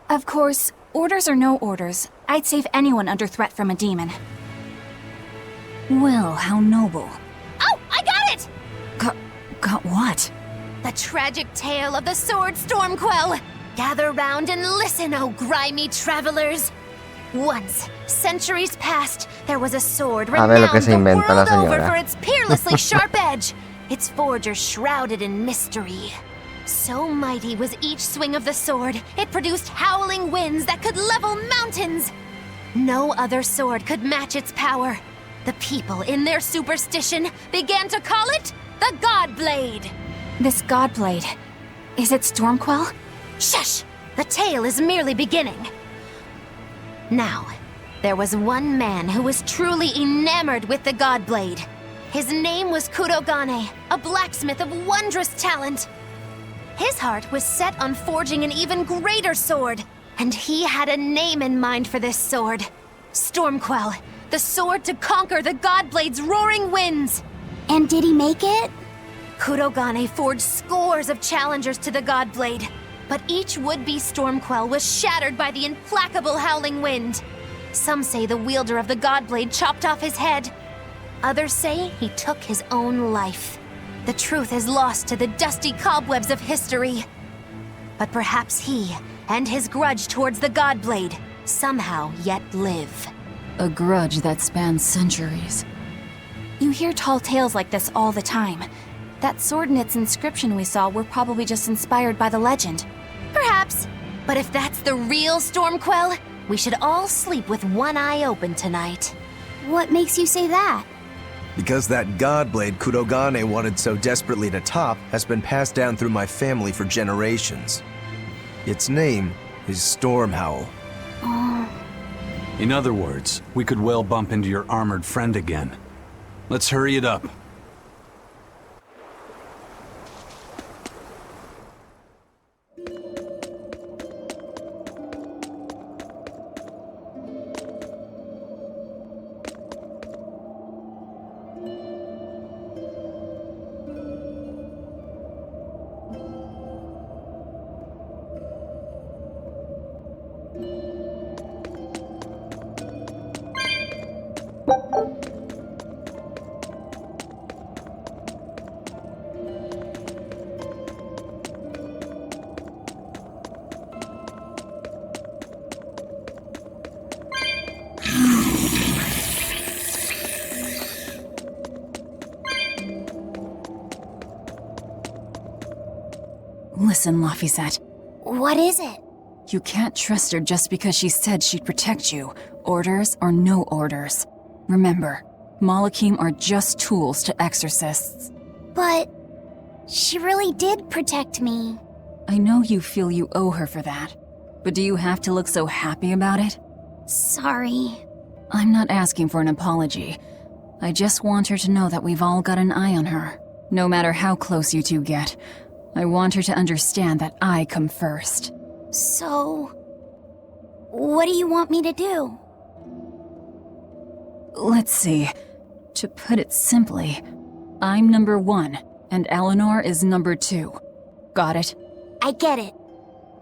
Of course, orders or no orders, I'd save anyone under threat from a demon. Well, how noble. Oh, I got it! Got what? The tragic tale of the sword Stormquell. Gather round and listen, oh grimy travelers. Once, centuries past, there was a sword A ver lo que renowned se the inventa la world over señora. for its peerlessly sharp edge, its forger shrouded in mystery. So mighty was each swing of the sword, it produced howling winds that could level mountains. No other sword could match its power. The people, in their superstition, began to call it the God Blade. This Godblade, is it Stormquell? Shush! The tale is merely beginning. Now, there was one man who was truly enamored with the Godblade. His name was Kurogane, a blacksmith of wondrous talent. His heart was set on forging an even greater sword, and he had a name in mind for this sword. Stormquell, the sword to conquer the Godblade's roaring winds. And did he make it? Kurogane forged scores of challengers to the Godblade, but each would-be Stormquell was shattered by the implacable howling wind. Some say the wielder of the Godblade chopped off his head. Others say he took his own life. The truth is lost to the dusty cobwebs of history. But perhaps he, and his grudge towards the Godblade, somehow yet live. A grudge that spans centuries. You hear tall tales like this all the time. That sword and its inscription we saw were probably just inspired by the legend. Perhaps. But if that's the real Stormquell, we should all sleep with one eye open tonight. What makes you say that? Because that Godblade Kurogane wanted so desperately to top has been passed down through my family for generations. Its name is Stormhowl. In other words, we could well bump into your armored friend again. Let's hurry it up. Listen, Laphicet. What is it? You can't trust her just because she said she'd protect you, orders or no orders. Remember, Malakim are just tools to exorcists. But she really did protect me. I know you feel you owe her for that, but do you have to look so happy about it? Sorry. I'm not asking for an apology. I just want her to know that we've all got an eye on her. No matter how close you two get, I want her to understand that I come first. So, what do you want me to do? Let's see. To put it simply, I'm number 1, and Eleanor is number 2. Got it? I get it.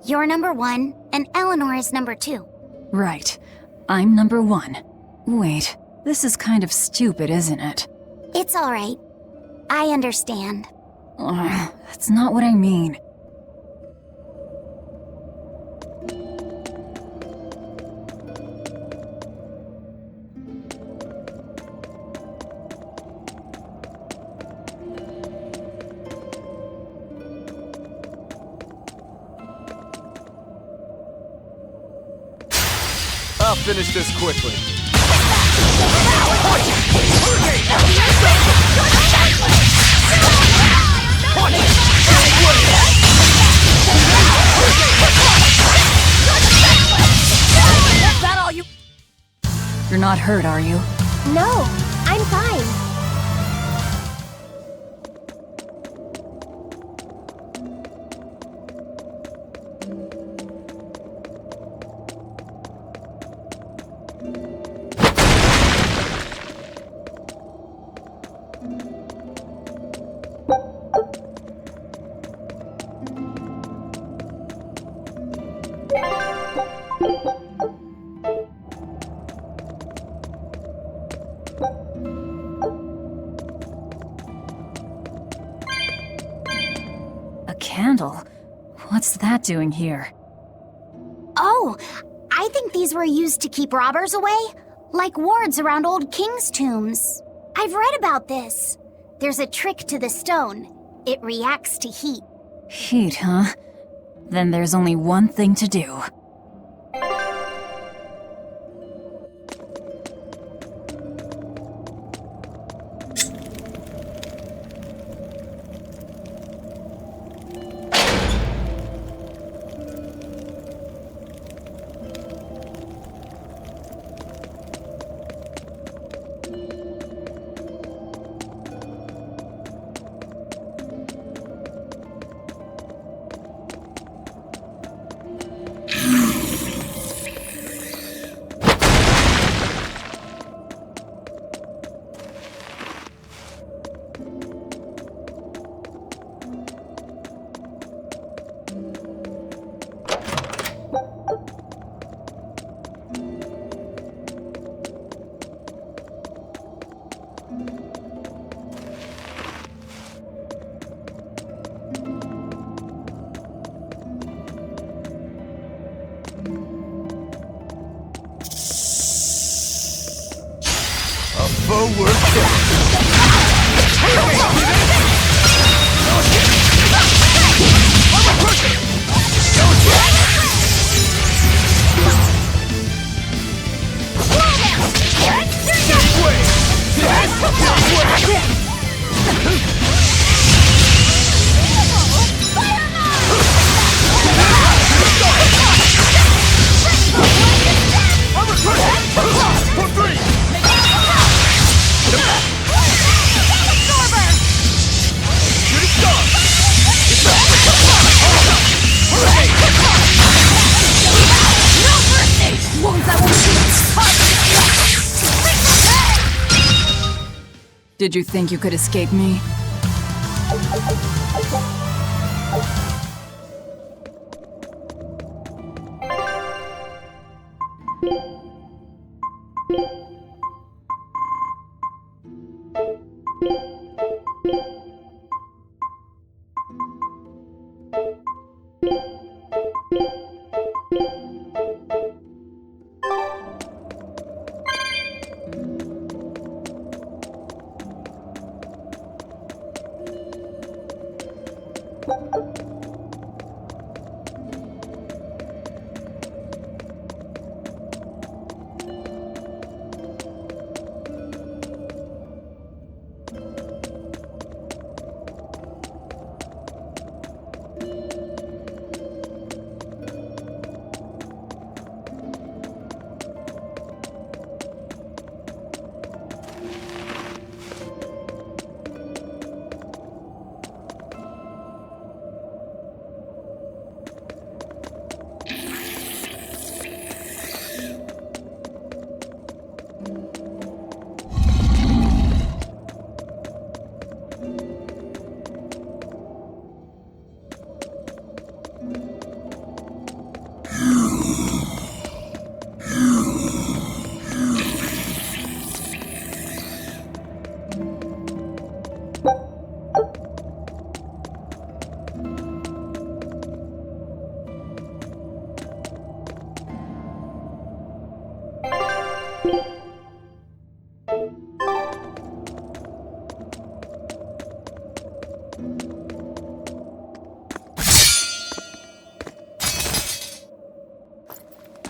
You're number 1, and Eleanor is number 2. Right. I'm number 1. Wait, this is kind of stupid, isn't it? It's alright. I understand. That's not what I mean. I'll finish this quickly. Is that all you... You're not hurt, are you? No, I'm fine. candle. What's that doing here? Oh, I think these were used to keep robbers away, like wards around old kings' tombs. I've read about this. There's a trick to the stone. It reacts to heat. Heat, huh? Then there's only one thing to do. Forward Did you think you could escape me?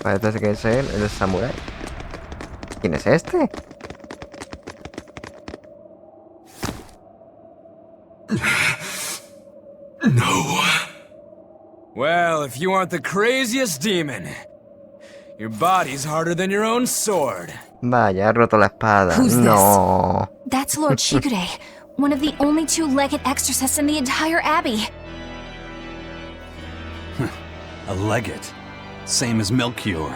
Parece que es él, el samurái. ¿Quién es este? No. Well, if you aren't the craziest demon, your body's harder than your own sword. Vaya, ha roto la espada. Who's No. this? That's Lord Shigure, one of the only two-legged exorcists in the entire abbey. A legate. Same as Melchior.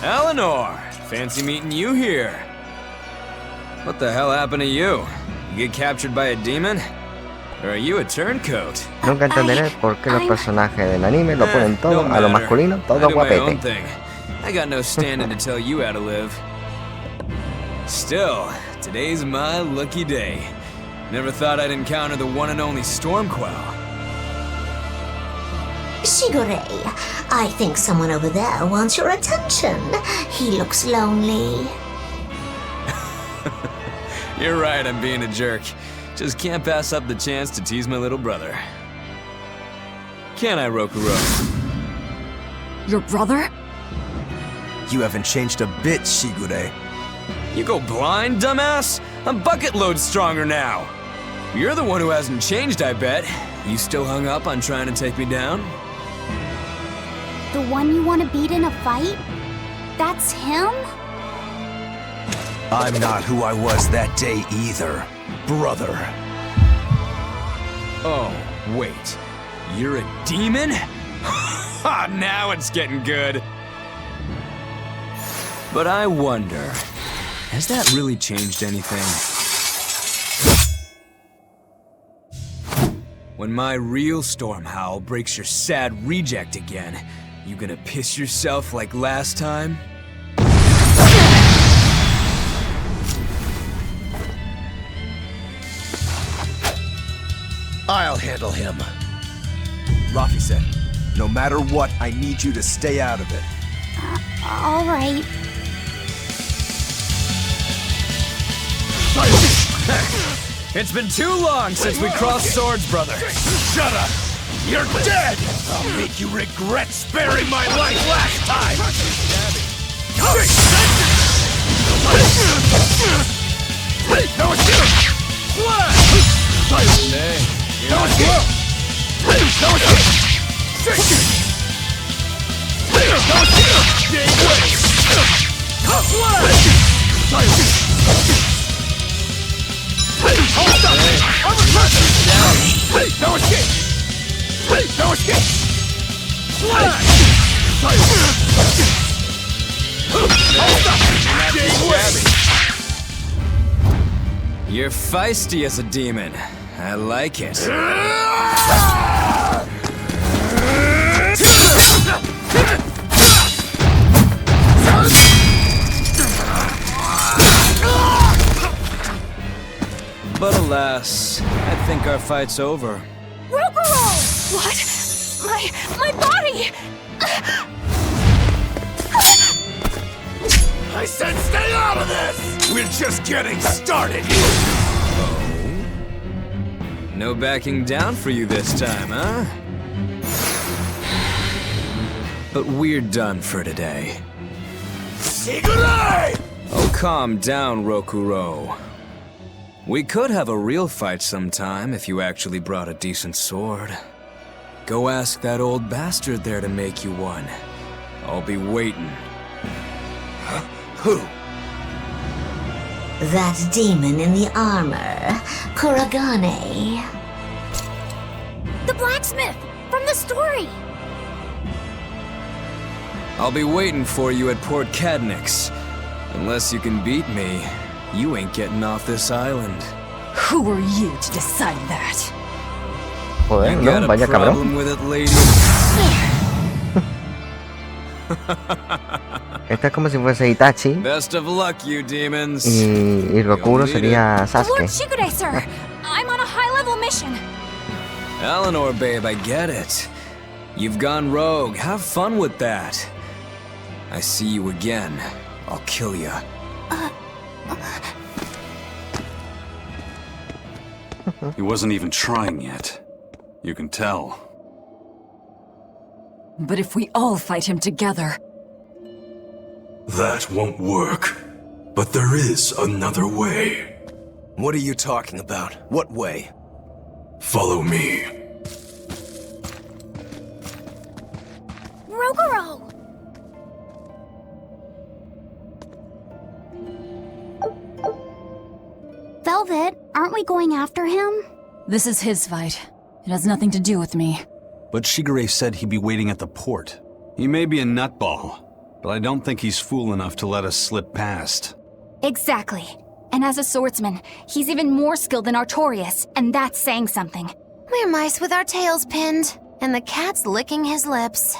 Eleanor, fancy meeting you here. What the hell happened to you? You get captured by a demon? Or are you a turncoat? Nunca entenderé por qué los personajes del anime lo ponen todo a lo masculino, I todo do my own guapete. thing. I got no standing to tell you how to live. Still, today's my lucky day. Never thought I'd encounter the one and only Stormquell. Shigure, I think someone over there wants your attention. He looks lonely. You're right, I'm being a jerk. Just can't pass up the chance to tease my little brother. Can I, Rokuro? Your brother? You haven't changed a bit, Shigure. You go blind, dumbass? I'm bucket load stronger now. You're the one who hasn't changed, I bet. You still hung up on trying to take me down? The one you want to beat in a fight? That's him? I'm not who I was that day either, brother. Oh, wait. You're a demon? Ha! Now it's getting good. But I wonder, has that really changed anything? When my real storm howl breaks your sad reject again, you gonna piss yourself like last time? I'll handle him. Rafi said, no matter what, I need you to stay out of it. All right. It's been too long since we crossed swords, brother. Shut up! You're dead! I'll make you regret sparing my life last time! No escape! No escape! No You're feisty as a demon. I like it. But alas, I think our fight's over. Rokuro! What? My body! I said stay out of this! We're just getting started! No backing down for you this time, huh? But we're done for today. Shigure! Oh, calm down, Rokuro. We could have a real fight sometime if you actually brought a decent sword. Go ask that old bastard there to make you one. I'll be waiting. Huh? Who? That demon in the armor, Kuragane. The blacksmith from the story. I'll be waiting for you at Port Cadnix. Unless you can beat me, you ain't getting off this island. Who are you to decide that? Joder, You no, got a vaya problem cabrón. with it, lady? Esta es como si fuese Itachi Best of luck, you demons. y Rokuro sería Lord Sasuke. Shigure, sir! I'm on a high-level mission. Eleanor, babe, I get it. You've gone rogue. Have fun with that. I see you again. I'll kill you. He wasn't even trying yet. You can tell. But if we all fight him together... That won't work. But there is another way. What are you talking about? What way? Follow me. Rokuro! Velvet, aren't we going after him? This is his fight. It has nothing to do with me. But Shigure said he'd be waiting at the port. He may be a nutball, but I don't think he's fool enough to let us slip past. Exactly. And as a swordsman, he's even more skilled than Artorias, and that's saying something. We're mice with our tails pinned, and the cat's licking his lips.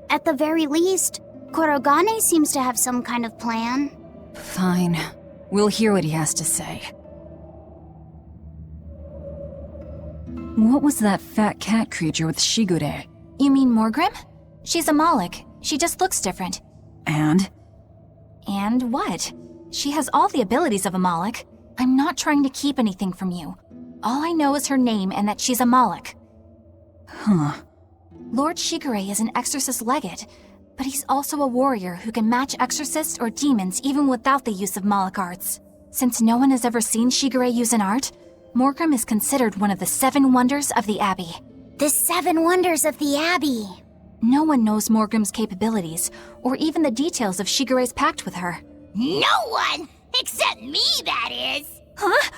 At the very least, Kurogane seems to have some kind of plan. Fine. We'll hear what he has to say. What was that fat cat creature with Shigure? You mean Morgrim? She's a Moloch. She just looks different. And? And what? She has all the abilities of a Moloch. I'm not trying to keep anything from you. All I know is her name and that she's a Moloch. Huh. Lord Shigure is an exorcist legate, but he's also a warrior who can match exorcists or demons even without the use of Moloch arts. Since no one has ever seen Shigure use an art, Morgrim is considered one of the 7 wonders of the Abbey. The 7 wonders of the Abbey. No one knows Morgrim's capabilities, or even the details of Shigure's pact with her. No one! Except me, that is! Huh?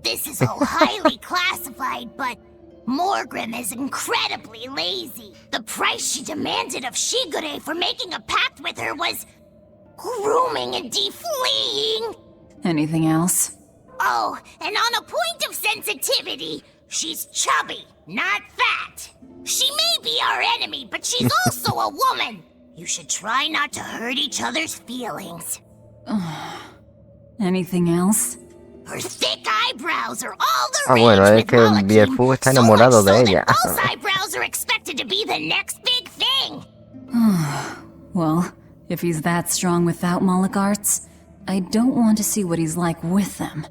This is all highly classified, but Morgrim is incredibly lazy. The price she demanded of Shigure for making a pact with her was grooming and defleeing. Anything else? Oh, and on a point of sensitivity, she's chubby, not fat. She may be our enemy, but she's also a woman. You should try not to hurt each other's feelings. Anything else? Her thick eyebrows are all the Ah, bueno, es rage que with Malakim, Biefu está so enamorado much de so ella. that those eyebrows are expected to be the next big thing. Well, if he's that strong without Moloch arts, I don't want to see what he's like with them.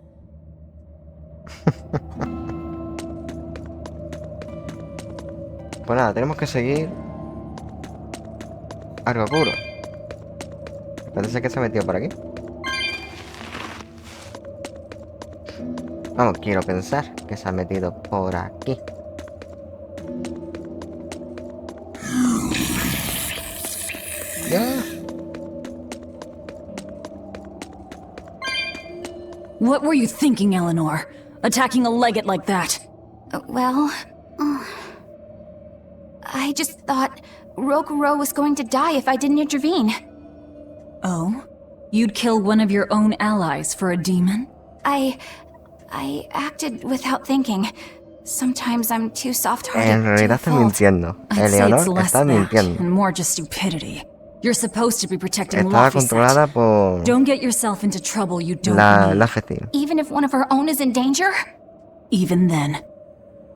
Pues nada, tenemos que seguir algo oscuro. Parece que se ha metido por aquí. Vamos, quiero pensar que se ha metido por aquí. Ya. What were you thinking, Eleanor? Attacking a legate like that? Well, I just thought Rokuro was going to die if I didn't intervene. Oh? You'd kill one of your own allies for a demon? I acted without thinking. Sometimes I'm too soft-hearted. En realidad está mintiendo. I'd say Eleonor it's less está that mintiendo. and more just stupidity. You're supposed to be protecting Estaba Laphicet. controlada por Don't get yourself into trouble you don't la need. Laphicet. Even if one of her own is in danger? Even then.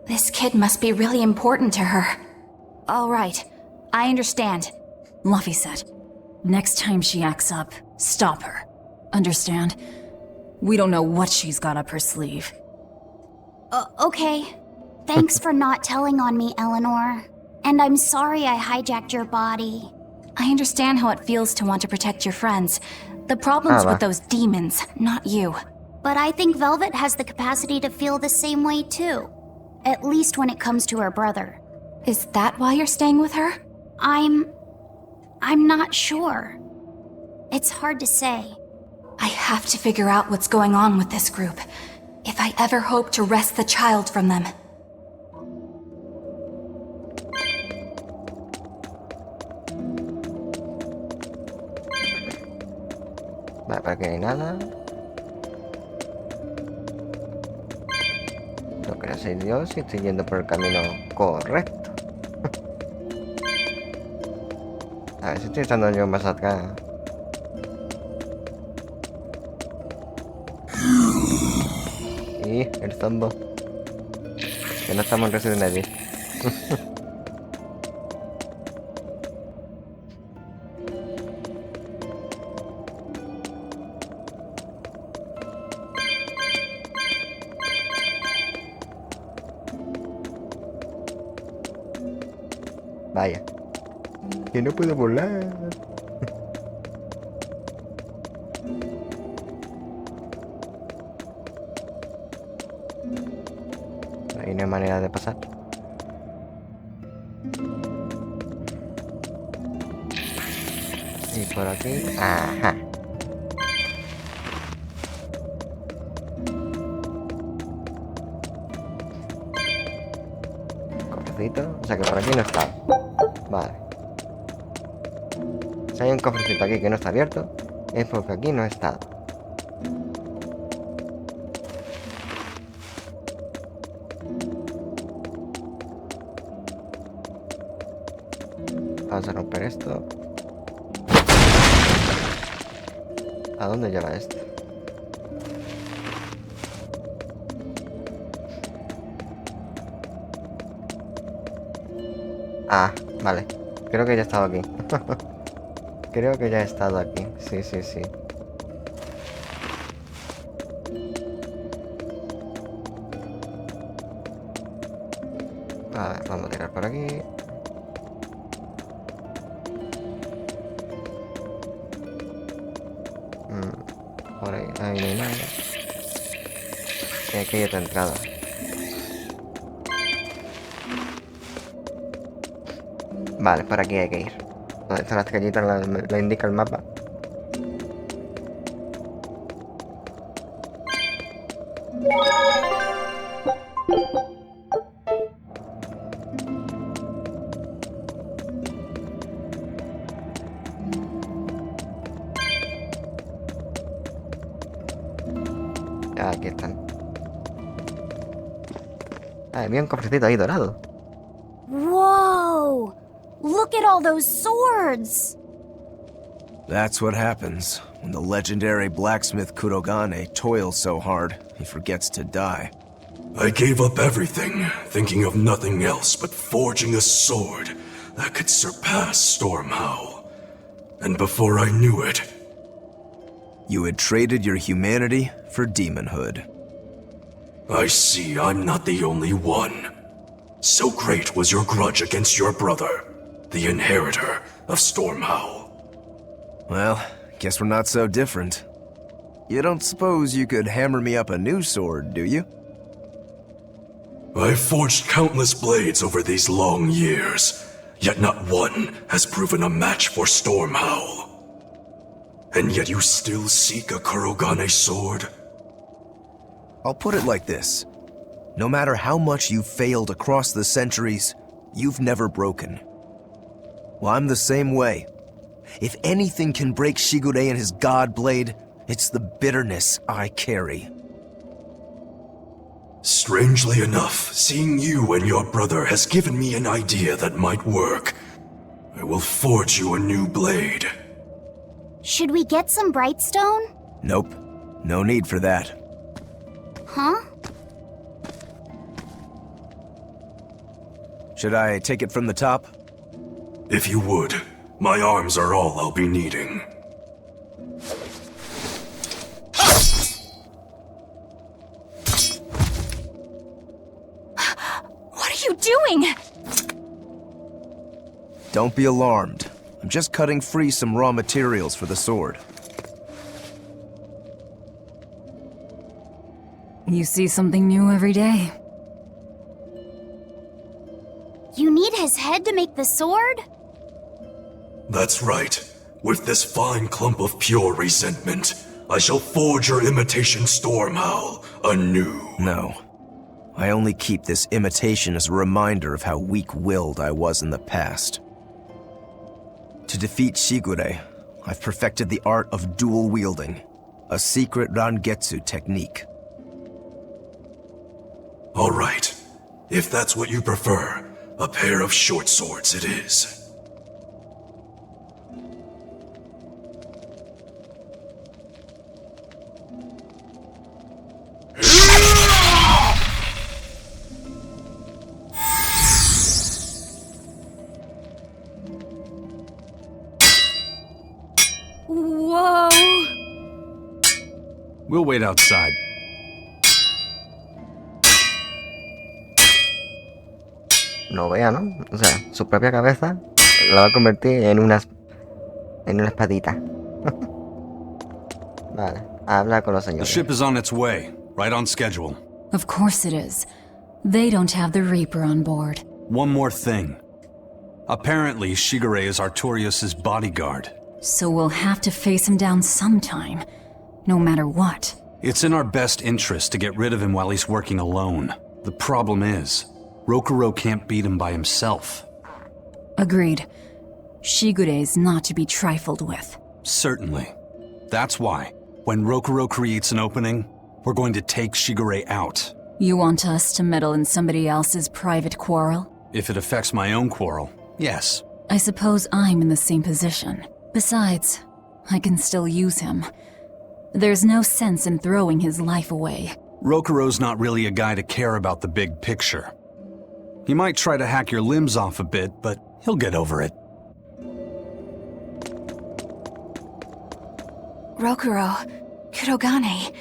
This kid must be really important to her. All right, I understand. Laphicet, next time she acts up, stop her. Understand? We don't know what she's got up her sleeve. Okay. Thanks for not telling on me, Eleanor. And I'm sorry I hijacked your body. I understand how it feels to want to protect your friends. The problem's with those demons, not you. But I think Velvet has the capacity to feel the same way too. At least when it comes to her brother. Is that why you're staying with her? I'm not sure. It's hard to say. I have to figure out what's going on with this group, if I ever hope to wrest the child from them. Vale, para que no hay nada. Lo que no sé yo si estoy yendo por el camino correcto. A ver si estoy estando yo más acá. Y el zombo. Que no estamos en Resident Evil. Vaya. Que no puedo volar. Ahí no hay manera de pasar. Y por aquí. Ajá. Cofrecito. O sea que por aquí no está. Vale. Si hay un cofrecito aquí que no está abierto, es porque aquí no he estado. Vamos a romper esto. ¿A dónde lleva esto? Ah, vale. Creo que ya he estado aquí. Creo que ya he estado aquí. Sí, sí, sí. A ver, vamos a tirar por aquí. Por ahí, ahí no hay nada. Y aquí hay otra entrada. Vale, por aquí hay que ir. Donde están las estrellitas la indica el mapa. Aquí están. Ah, había un cofrecito ahí dorado. Whoa! Look at all those swords! That's what happens when the legendary blacksmith Kurogane toils so hard, he forgets to die. I gave up everything, thinking of nothing else but forging a sword that could surpass Stormhowl. And before I knew it... You had traded your humanity for demonhood. I see I'm not the only one. So great was your grudge against your brother, the inheritor of Stormhowl. Well, guess we're not so different. You don't suppose you could hammer me up a new sword, do you? I've forged countless blades over these long years, yet not one has proven a match for Stormhowl. And yet you still seek a Kurogane sword? I'll put it like this. No matter how much you've failed across the centuries, you've never broken. Well, I'm the same way. If anything can break Shigure and his god blade, it's the bitterness I carry. Strangely enough, seeing you and your brother has given me an idea that might work. I will forge you a new blade. Should we get some Brightstone? Nope. No need for that. Huh? Should I take it from the top? If you would. My arms are all I'll be needing. What are you doing? Don't be alarmed. I'm just cutting free some raw materials for the sword. You see something new every day. You need his head to make the sword? That's right. With this fine clump of pure resentment, I shall forge your imitation Stormhowl anew. No. I only keep this imitation as a reminder of how weak-willed I was in the past. To defeat Shigure, I've perfected the art of dual wielding, a secret Rangetsu technique. All right. If that's what you prefer, a pair of short swords it is. Whoa! We'll wait outside. No vea, ¿no? O sea, su propia cabeza la va a convertir en una espadita. Vale, habla con los The señores. ship is on its way, right on schedule. Of course it is. They don't have the Reaper on board. One more thing. Apparently, Shigure is Artorius' bodyguard. So we'll have to face him down sometime, no matter what. It's in our best interest to get rid of him while he's working alone. The problem is, Rokuro can't beat him by himself. Agreed. Shigure is not to be trifled with. Certainly. That's why, when Rokuro creates an opening, we're going to take Shigure out. You want us to meddle in somebody else's private quarrel? If it affects my own quarrel, yes. I suppose I'm in the same position. Besides, I can still use him. There's no sense in throwing his life away. Rokuro's not really a guy to care about the big picture. He might try to hack your limbs off a bit, but he'll get over it. Rokuro, Kurogane,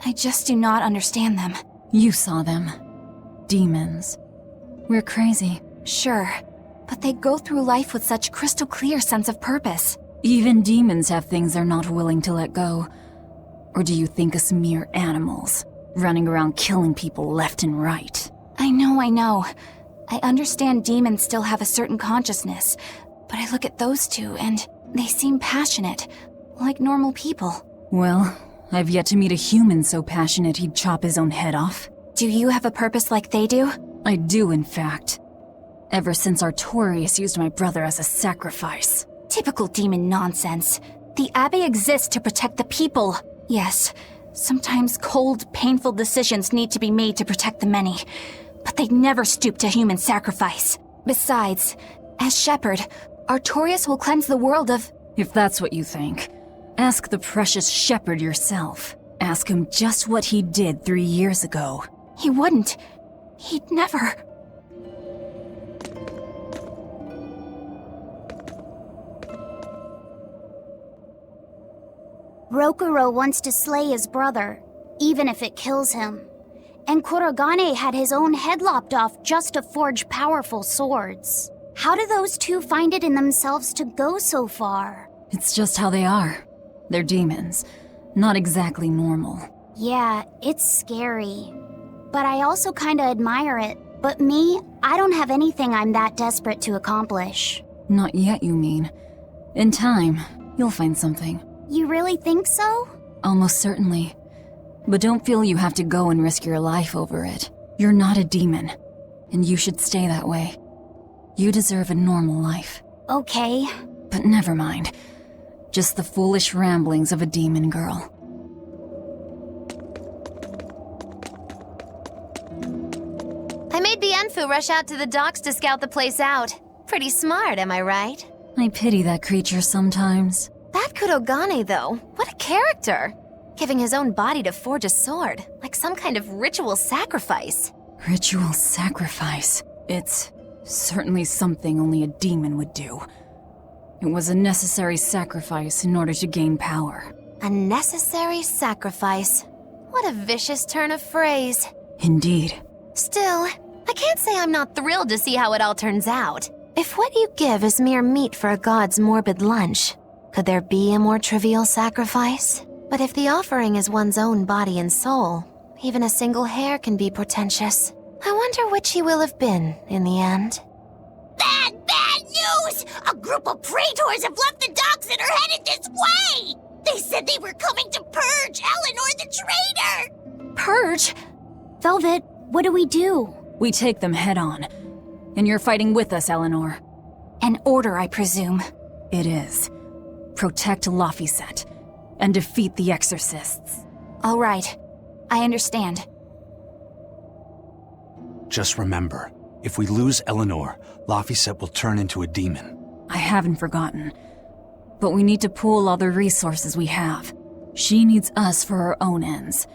I just do not understand them. You saw them. Demons. We're crazy. Sure, but they go through life with such crystal clear sense of purpose. Even demons have things they're not willing to let go. Or do you think us mere animals, running around killing people left and right? I know. I understand demons still have a certain consciousness, but I look at those two and they seem passionate, like normal people. Well, I've yet to meet a human so passionate he'd chop his own head off. Do you have a purpose like they do? I do, in fact. Ever since Artorius used my brother as a sacrifice. Typical demon nonsense. The Abbey exists to protect the people. Yes, sometimes cold, painful decisions need to be made to protect the many. But they'd never stoop to human sacrifice. Besides, as shepherd, Artorius will cleanse the world of... If that's what you think, ask the precious shepherd yourself. Ask him just what he did 3 years ago. He wouldn't. He'd never... Rokuro wants to slay his brother, even if it kills him. And Kurogane had his own head lopped off just to forge powerful swords. How do those two find it in themselves to go so far? It's just how they are. They're demons. Not exactly normal. Yeah, it's scary. But I also kinda admire it. But me, I don't have anything I'm that desperate to accomplish. Not yet, you mean. In time, you'll find something. You really think so? Almost certainly. But don't feel you have to go and risk your life over it. You're not a demon, and you should stay that way. You deserve a normal life. Okay. But never mind. Just the foolish ramblings of a demon girl. I made the Enfu rush out to the docks to scout the place out. Pretty smart, am I right? I pity that creature sometimes. That Kurogane, though, what a character! Giving his own body to forge a sword, like some kind of ritual sacrifice. Ritual sacrifice. It's certainly something only a demon would do. It was a necessary sacrifice in order to gain power. A necessary sacrifice. What a vicious turn of phrase. Indeed. Still, I can't say I'm not thrilled to see how it all turns out. If what you give is mere meat for a god's morbid lunch, could there be a more trivial sacrifice? But if the offering is one's own body and soul, even a single hair can be portentous. I wonder which he will have been in the end. Bad news! A group of praetors have left the docks and are headed this way! They said they were coming to purge Eleanor the traitor! Purge? Velvet, what do we do? We take them head on. And you're fighting with us, Eleanor. An order, I presume. It is. Protect Laphicet and defeat the exorcists. All right. I understand. Just remember, if we lose Eleanor, Laphicet will turn into a demon. I haven't forgotten. But we need to pool all the resources we have. She needs us for her own ends,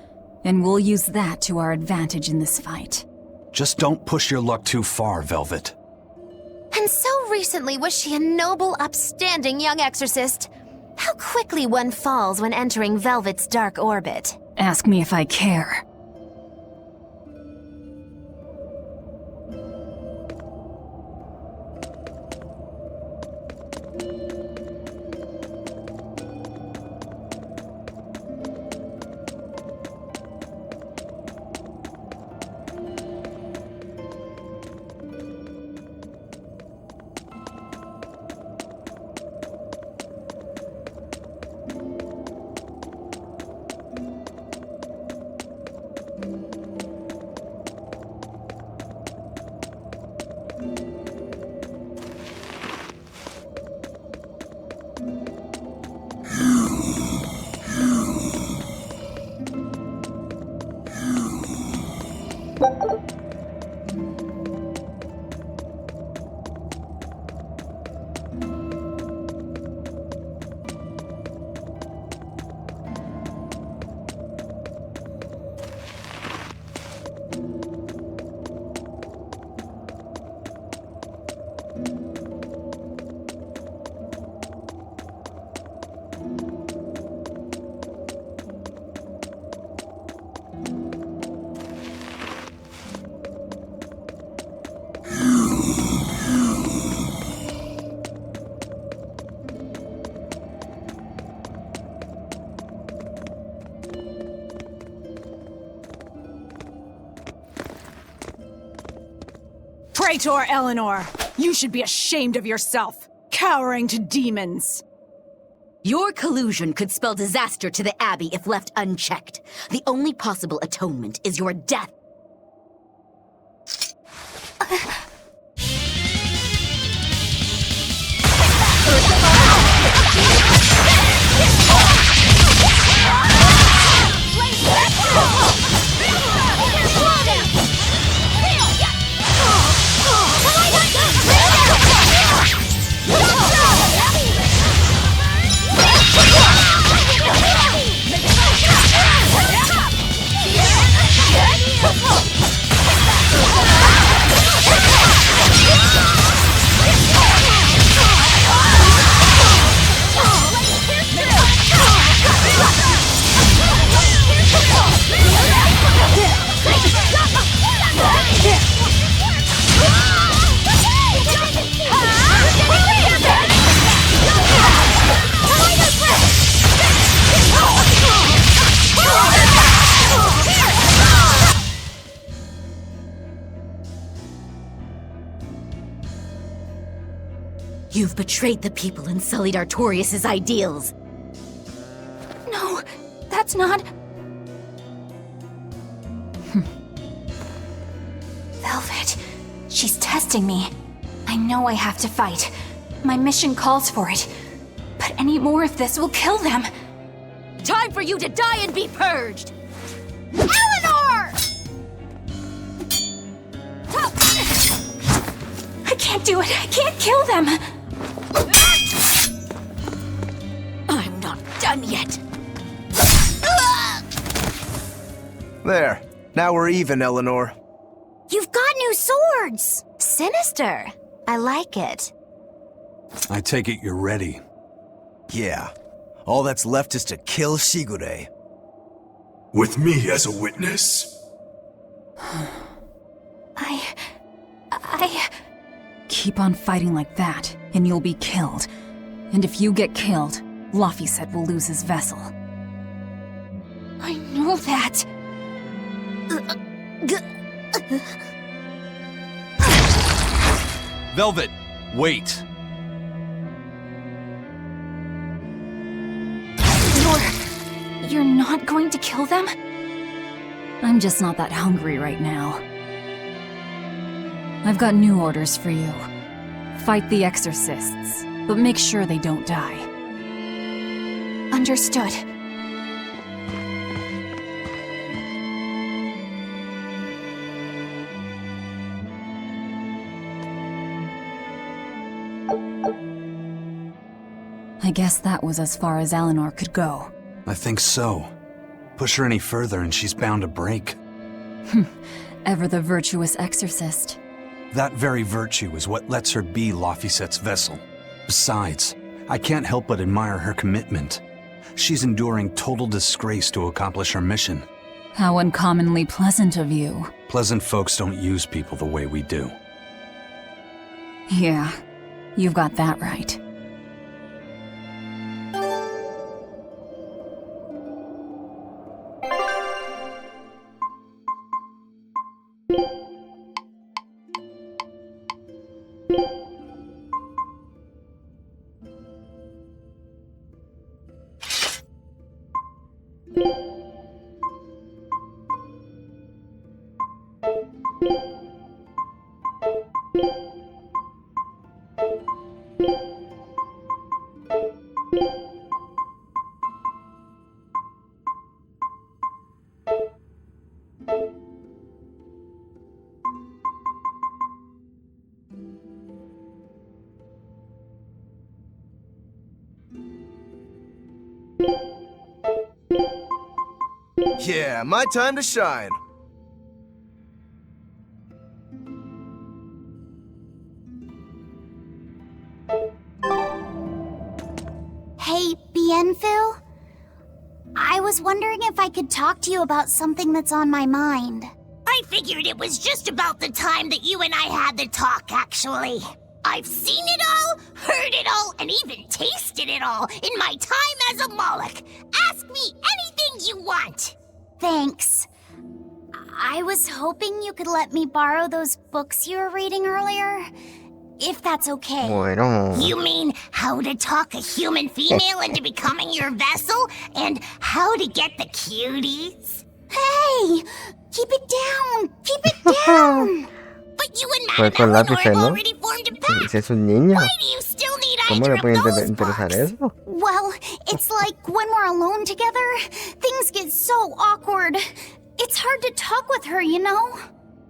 and we'll use that to our advantage in this fight. Just don't push your luck too far, Velvet. And so recently was she a noble, upstanding young exorcist. How quickly one falls when entering Velvet's dark orbit. Ask me if I care. Praetor Eleanor, you should be ashamed of yourself, cowering to demons. Your collusion could spell disaster to the Abbey if left unchecked. The only possible atonement is your death. You've betrayed the people and sullied Artorius' ideals. No, that's not... Velvet, she's testing me. I know I have to fight. My mission calls for it. But any more of this will kill them. Time for you to die and be purged! Eleanor! I can't do it. I can't kill them. I'm not done yet. There. Now we're even, Eleanor. You've got new swords! Sinister. I like it. I take it you're ready. Yeah. All that's left is to kill Shigure. With me as a witness. Keep on fighting like that, and you'll be killed. And if you get killed, Laphicet will lose his vessel. I know that. Velvet, wait. You're not going to kill them? I'm just not that hungry right now. I've got new orders for you. Fight the exorcists, but make sure they don't die. Understood. I guess that was as far as Eleanor could go. I think so. Push her any further and she's bound to break. Ever the virtuous exorcist. That very virtue is what lets her be Laphicet's vessel. Besides, I can't help but admire her commitment. She's enduring total disgrace to accomplish her mission. How uncommonly pleasant of you. Pleasant folks don't use people the way we do. Yeah, you've got that right. Yeah, my time to shine. Hey, Bienfu? I was wondering if I could talk to you about something that's on my mind. I figured it was just about the time that you and I had the talk, actually. I've seen it all, heard it all, and even tasted it all in my time as a Moloch. Ask me anything you want. Thanks. I was hoping you could let me borrow those books you were reading earlier. If that's okay. Bueno. You mean how to talk a human female into becoming your vessel? And how to get the cuties? Hey! Keep it down! Keep it down! But you and Pues con Madame Eleanor lápices, have ¿no? already formed a pact. Si es un niño. Why do you still need ¿Cómo le either puede of those interesar books? eso? Well, it's like when we're alone together, things get so awkward. It's hard to talk with her, you know?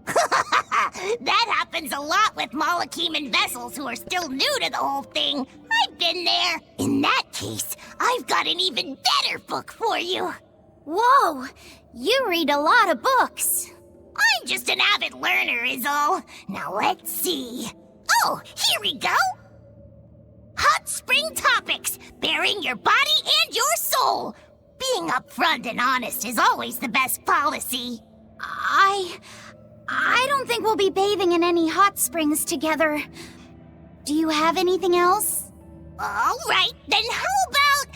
That happens a lot with Malachiman vessels who are still new to the whole thing. I've been there. In that case, I've got an even better book for you. Whoa! You read a lot of books. I'm just an avid learner is all. Now let's see. Oh, here we go. Hot Spring Topics, Bearing Your Body and Your Soul. Being upfront and honest is always the best policy. I don't think we'll be bathing in any hot springs together. Do you have anything else? All right, then how about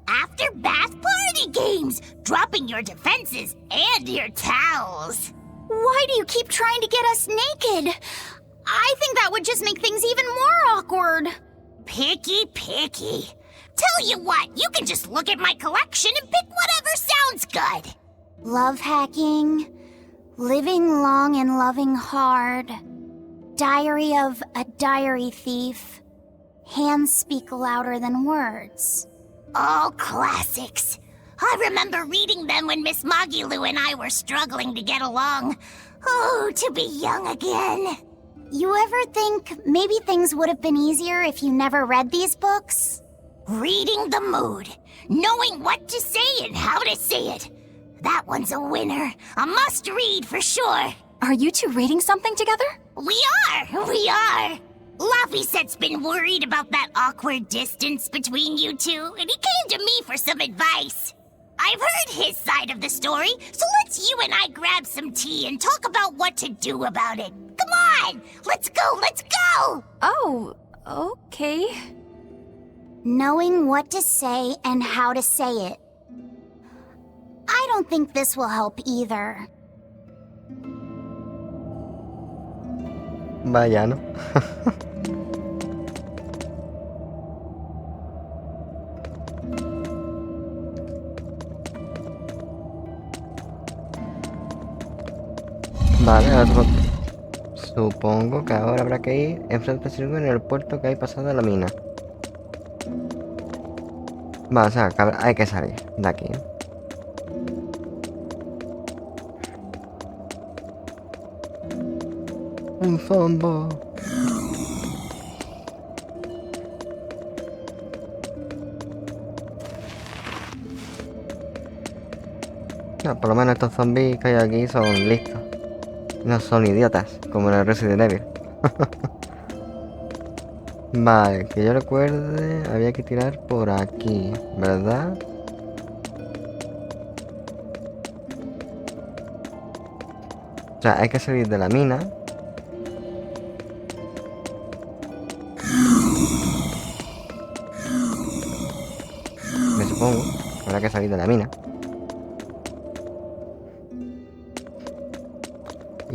after bath party games, dropping your defenses and your towels? Why do you keep trying to get us naked? I think that would just make things even more awkward. Picky. Tell you what, you can just look at my collection and pick whatever sounds good. Love hacking, living long and loving hard, diary of a diary thief, hands speak louder than words. All classics. I remember reading them when Miss Magilu and I were struggling to get along. Oh, to be young again. You ever think maybe things would have been easier if you never read these books? Reading the mood, knowing what to say and how to say it. That one's a winner. A must-read for sure. Are you two reading something together? We are. Laphicet's been worried about that awkward distance between you two, and he came to me for some advice. I've heard his side of the story, so let's you and I grab some tea and talk about what to do about it. Come on, let's go! Oh, okay. Knowing what to say and how to say it. I don't think this will help either. Vaya, ¿no? Vale, supongo que ahora habrá que ir en frente específico en el puerto que hay pasado de la mina. Va, o sea, hay que salir de aquí. Un zombo. No, por lo menos estos zombies que hay aquí son listos. No son idiotas, como en el Resident Evil. Vale, que yo recuerde, había que tirar por aquí, ¿verdad? O sea, hay que salir de la mina. Me supongo que habrá que salir de la mina.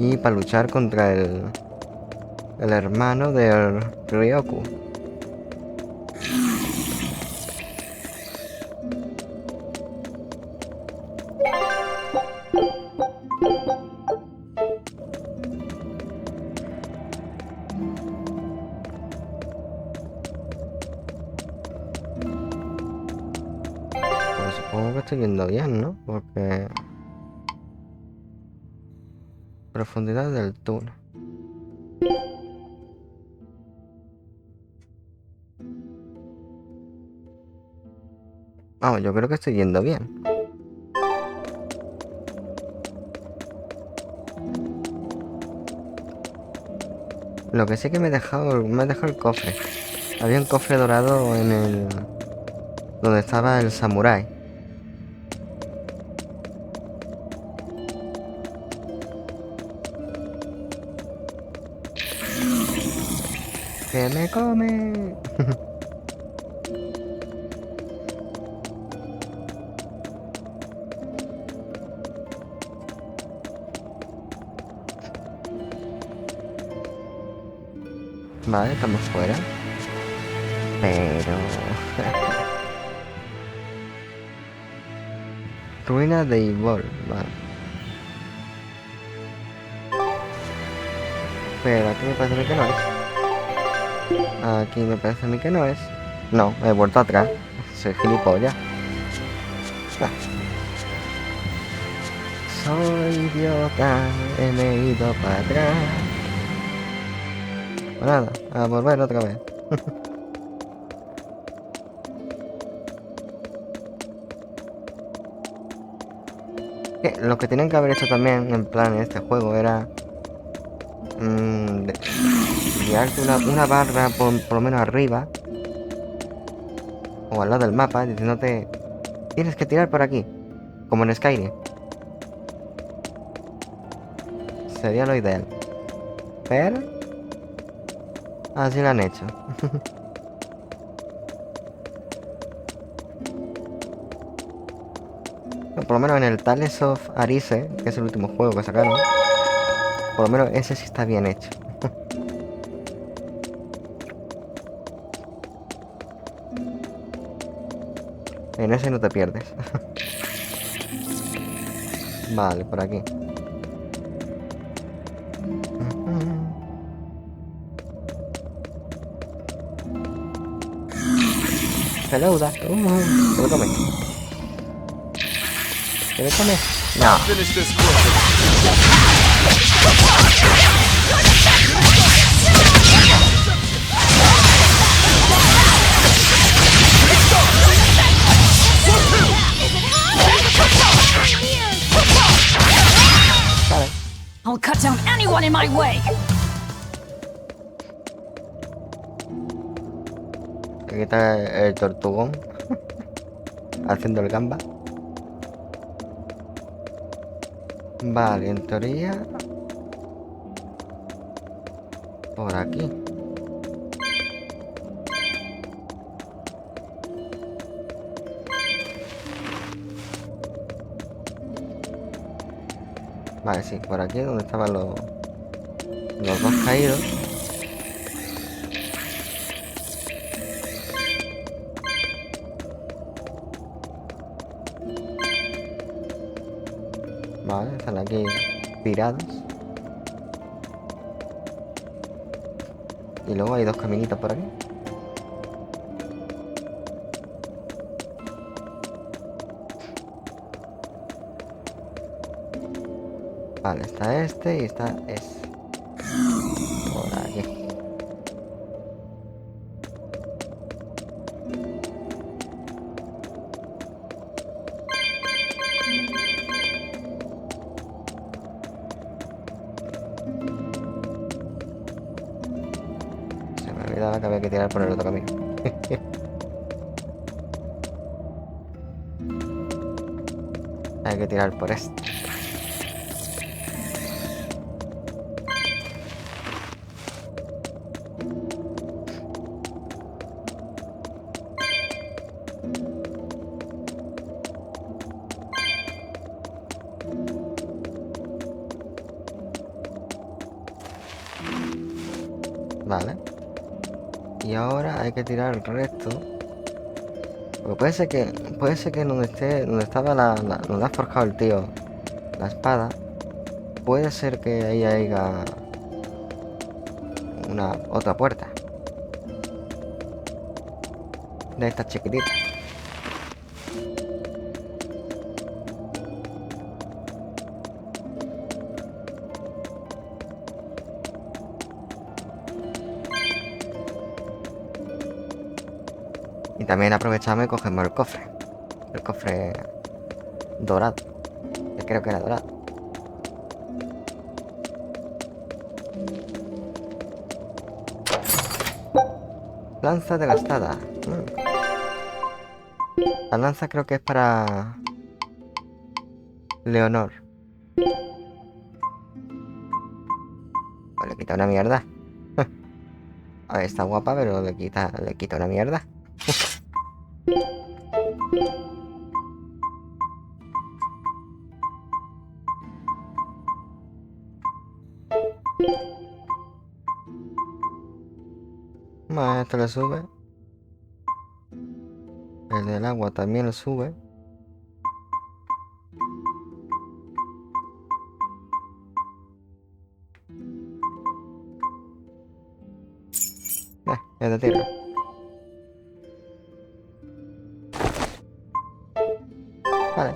Y para luchar contra el hermano del Ryoku. Pues supongo que estoy yendo bien, ¿no? Porque... profundidad del túnel. Vamos, yo creo que estoy yendo bien. Lo que sí que me he dejado el cofre. Había un cofre dorado en el... donde estaba el samurái. ¡Que me come! Vale, estamos fuera. Pero... Ruina de Ivor, vale. Pero aquí me parece a mí que no es. Aquí me parece a mí que no es. No, me he vuelto atrás. Soy gilipollas. Ah. Soy idiota, me he ido para atrás. Pues nada, a volver otra vez. Lo que tenían que haber hecho también en plan en este juego era guiarte una barra por lo menos arriba o al lado del mapa diciéndote tienes que tirar por aquí, como en Skyrim. Sería lo ideal, pero así lo han hecho. Por lo menos en el Tales of Arise, que es el último juego que sacaron, por lo menos ese sí está bien hecho. En ese no te pierdes. Vale, por aquí. Hello, da. ¿Te lo comes? ¿Te lo comes? No. I'll cut down anyone in my way. Aquí está el tortugón haciendo el gamba. Vale, en teoría por aquí. Vale, sí, por aquí es donde estaban los dos caídos. Vale, están aquí tirados. Y luego hay dos caminitos por aquí. Vale, está este y está ese. Por aquí. Se me olvidaba que había que tirar por el otro camino. Hay que tirar por este. Vale. Y ahora hay que tirar el resto. Porque puede ser que donde estaba donde ha forjado el tío la espada, puede ser que ahí haya una otra puerta. De estas chiquititas. Y también aprovechamos y cogemos el cofre. El cofre dorado. Que creo que era dorado. Lanza desgastada. La lanza creo que es para Leonor. Pues le quita una mierda. A ver, está guapa, pero le quita una mierda. subimos, a esto le sube. El del agua también le sube. Es de tierra. Vale.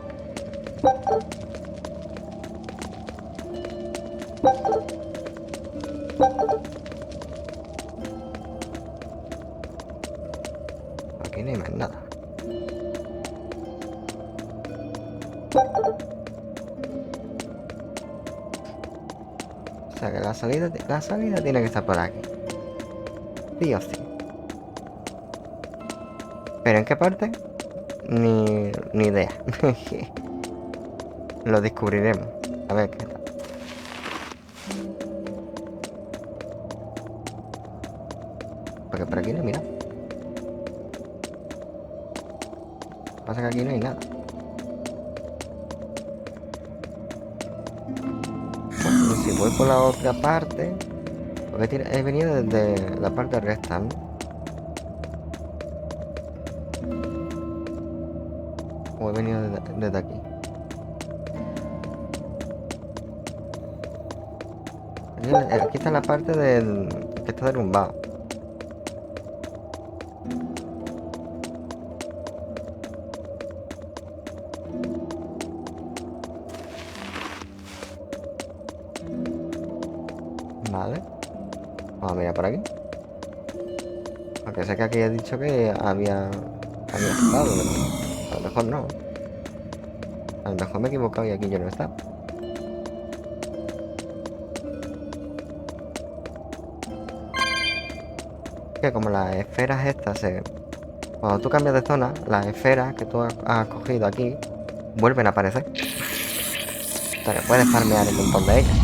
Aquí no hay más nada. O sea que la salida tiene que estar por aquí. Sí o sí. ¿Pero en qué parte? Ni idea. Lo descubriremos. A ver qué tal. Porque por aquí no, mira. Pasa que aquí no hay nada. Bueno, si voy por la otra parte. Porque he venido desde la parte recta, ¿no? O he venido desde aquí. Aquí está la parte que está derrumbado. Vale. Vamos a mirar por aquí. Aunque sé que aquí he dicho que había estado, pero a lo mejor no. A lo mejor me he equivocado y aquí yo no está. Que como las esferas estas cuando tú cambias de zona, las esferas que tú has cogido aquí vuelven a aparecer. O sea que puedes farmear un montón de ellas.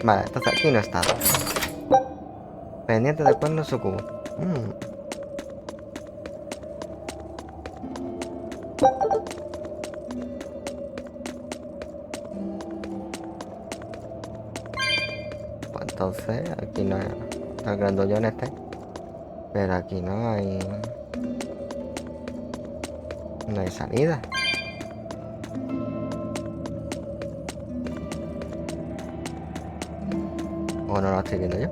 Vale, entonces aquí no he estado. Pendiente de cuerno sucubo. Pues entonces aquí no hay el grandollón este. Pero aquí no hay salida. O no lo estoy viendo yo.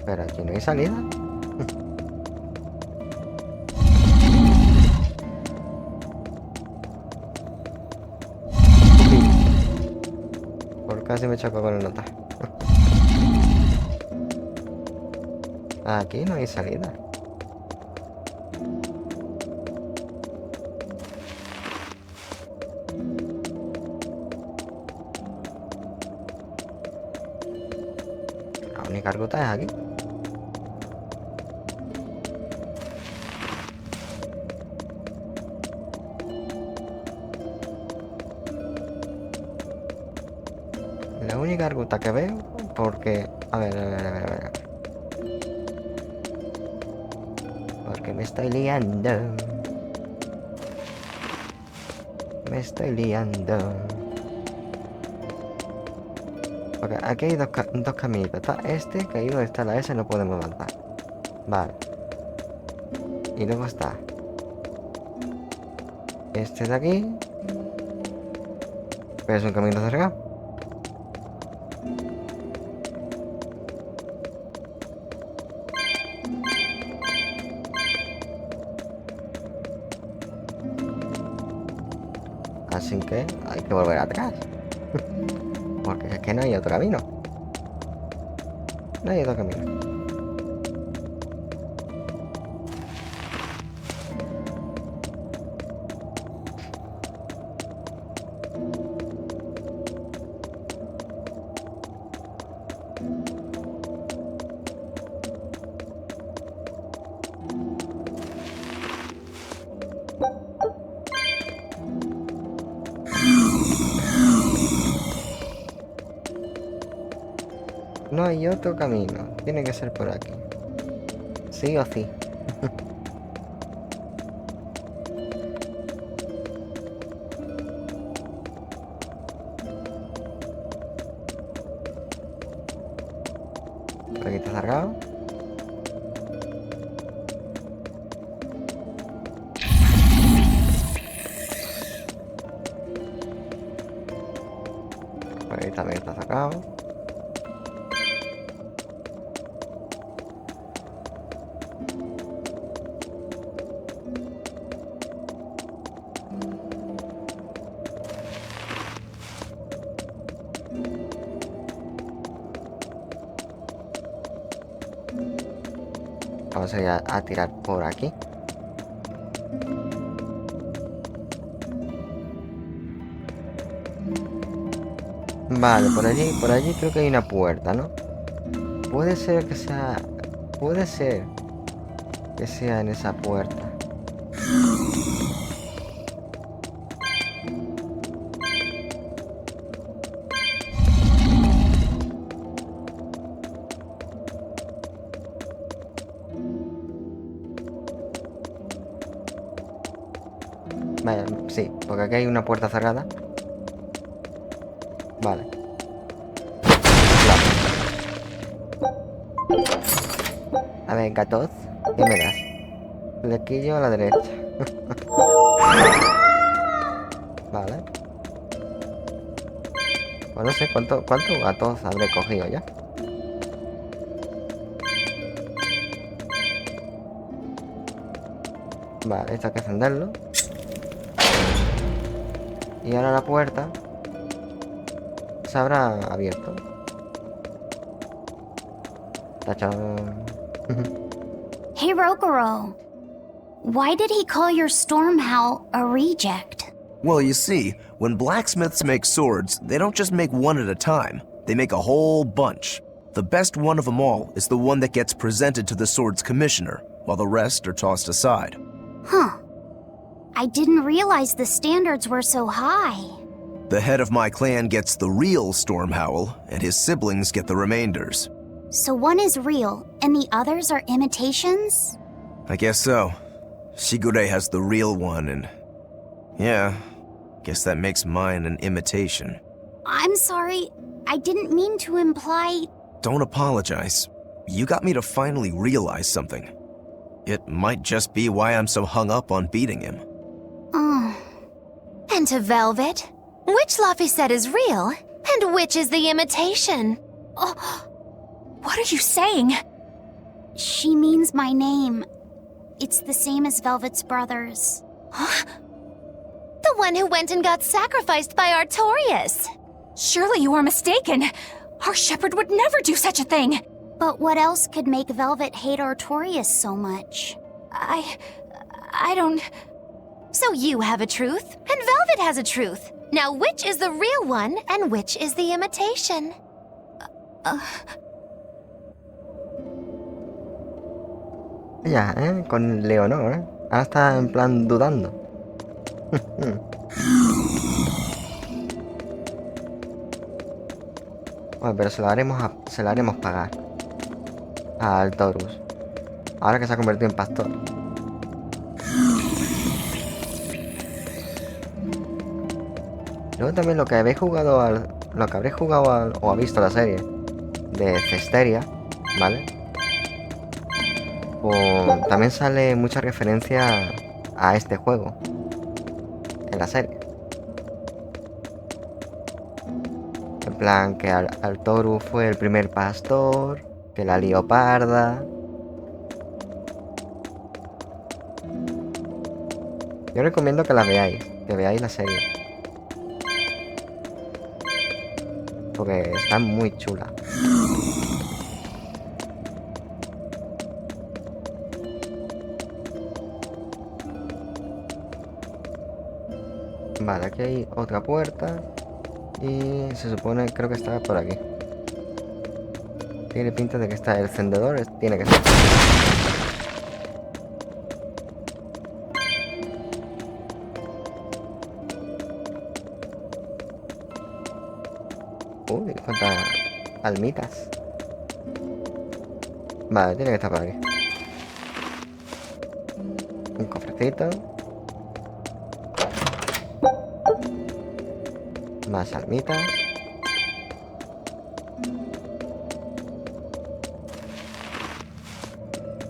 Pero aquí no hay salida. Por casi me choco con el nota. Aquí no hay salida. La única ruta es aquí. La única ruta que veo, porque... A ver. Porque me estoy liando. Porque aquí hay dos caminitos. Está este, que ahí donde está la S no podemos avanzar. Vale. Y luego está este de aquí. Pero es un camino cerrado. Así que hay que volver atrás. Porque es que no hay otro camino. No hay otro camino. No hay otro camino. Tiene que ser por aquí. Sí o sí. Por aquí está cerrado. Por aquí también está cerrado. Vamos a ir a tirar por aquí. Vale, por allí creo que hay una puerta, ¿no? Puede ser que sea... Puede ser que sea en esa puerta. Vaya, sí, porque aquí hay una puerta cerrada. Vale. Claro. A ver, gatos, ¿qué me das? Flequillo a la derecha. Vale. Pues no sé cuántos gatos habré cogido ya. Vale, esto hay que encenderlo. Y ahora la puerta se habrá abierto. ¡Tachán! Hey, Rokuro. Why did he call your storm howl a reject? Well, you see, when blacksmiths make swords, they don't just make one at a time. They make a whole bunch. The best one of them all is the one that gets presented to the sword's commissioner, while the rest are tossed aside. Huh. I didn't realize the standards were so high. The head of my clan gets the real storm howl, and his siblings get the remainders. So one is real, and the others are imitations? I guess so. Shigure has the real one, and... yeah, guess that makes mine an imitation. I'm sorry, I didn't mean to imply... Don't apologize. You got me to finally realize something. It might just be why I'm so hung up on beating him. Oh. And to Velvet, which Laphicet is real, and which is the imitation? Oh, what are you saying? She means my name. It's the same as Velvet's brothers. Huh? The one who went and got sacrificed by Artorias. Surely you are mistaken. Our shepherd would never do such a thing. But what else could make Velvet hate Artorias so much? I don't... So you have a truth, and Velvet has a truth. Now which is the real one, and which is the imitation? Ya, con Leonor, Ahora está en plan dudando. Bueno, pero se lo haremos pagar al Taurus. Ahora que se ha convertido en pastor. Luego también lo que habéis jugado lo que habréis jugado o ha visto la serie de Cesteria, ¿vale? Pues también sale mucha referencia a este juego en la serie. En plan que Artoru fue el primer pastor, que la lió parda. Yo recomiendo que veáis la serie. Porque está muy chula. Vale, aquí hay otra puerta. Y se supone, creo que está por aquí. Tiene pinta de que está el encendedor, tiene que ser. Uy, cuántas almitas. Vale, tiene que estar por aquí. Un cofrecito. Más almitas.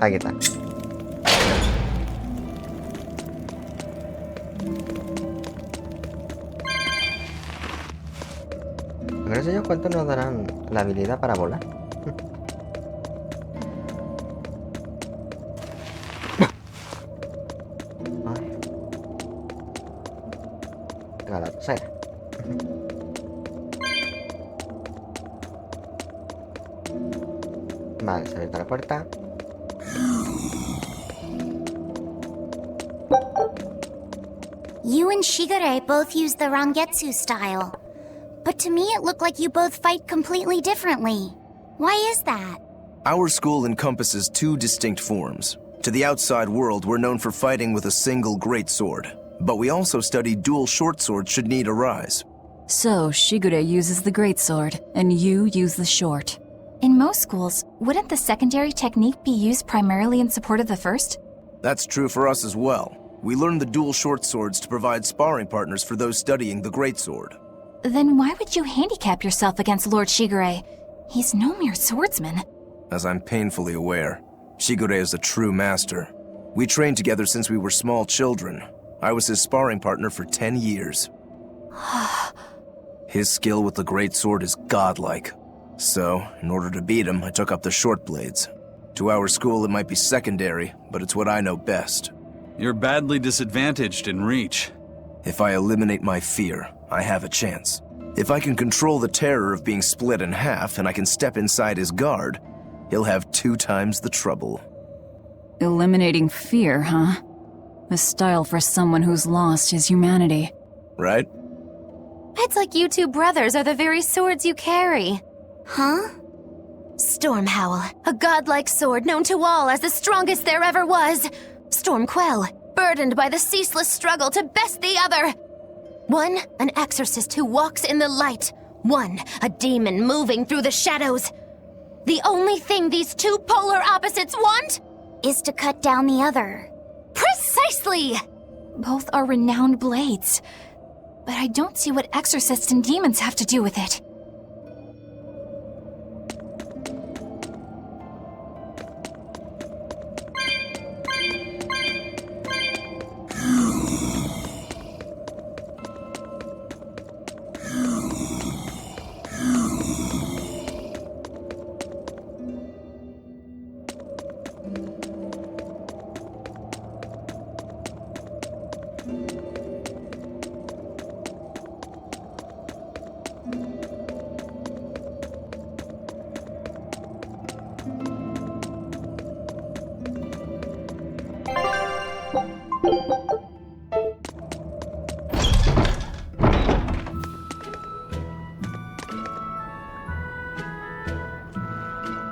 Aquí está. No sé yo cuánto nos darán la habilidad para volar. Galatosera. Vale, se abre la puerta. You and Shigure both use the Rangetsu style. But to me it looked like you both fight completely differently. Why is that? Our school encompasses two distinct forms. To the outside world, we're known for fighting with a single greatsword. But we also study dual short swords should need arise. So, Shigure uses the greatsword, and you use the short. In most schools, wouldn't the secondary technique be used primarily in support of the first? That's true for us as well. We learn the dual short swords to provide sparring partners for those studying the greatsword. Then why would you handicap yourself against Lord Shigure? He's no mere swordsman. As I'm painfully aware, Shigure is a true master. We trained together since we were small children. I was his sparring partner for 10 years. His skill with the greatsword is godlike. So, in order to beat him, I took up the short blades. To our school, it might be secondary, but it's what I know best. You're badly disadvantaged in reach. If I eliminate my fear, I have a chance. If I can control the terror of being split in half and I can step inside his guard, he'll have 2 times the trouble. Eliminating fear, huh? A style for someone who's lost his humanity. Right? It's like you two brothers are the very swords you carry. Huh? Stormhowl, a godlike sword known to all as the strongest there ever was. Stormquell, burdened by the ceaseless struggle to best the other. One, an exorcist who walks in the light. One, a demon moving through the shadows. The only thing these two polar opposites want is to cut down the other. Precisely! Both are renowned blades. But I don't see what exorcists and demons have to do with it.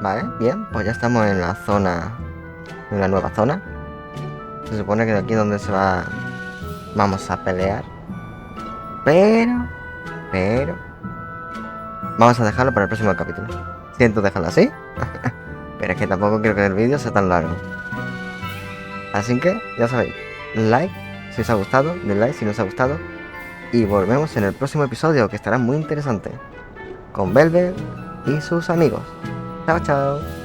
Vale, bien, pues ya estamos en la zona, en la nueva zona. Se supone que de aquí es donde vamos a pelear. Pero... vamos a dejarlo para el próximo capítulo. Siento dejarlo así, pero es que tampoco quiero que el vídeo sea tan largo. Así que, ya sabéis, like si os ha gustado, like si no os ha gustado. Y volvemos en el próximo episodio, que estará muy interesante, con Velvet y sus amigos. Chao, chao.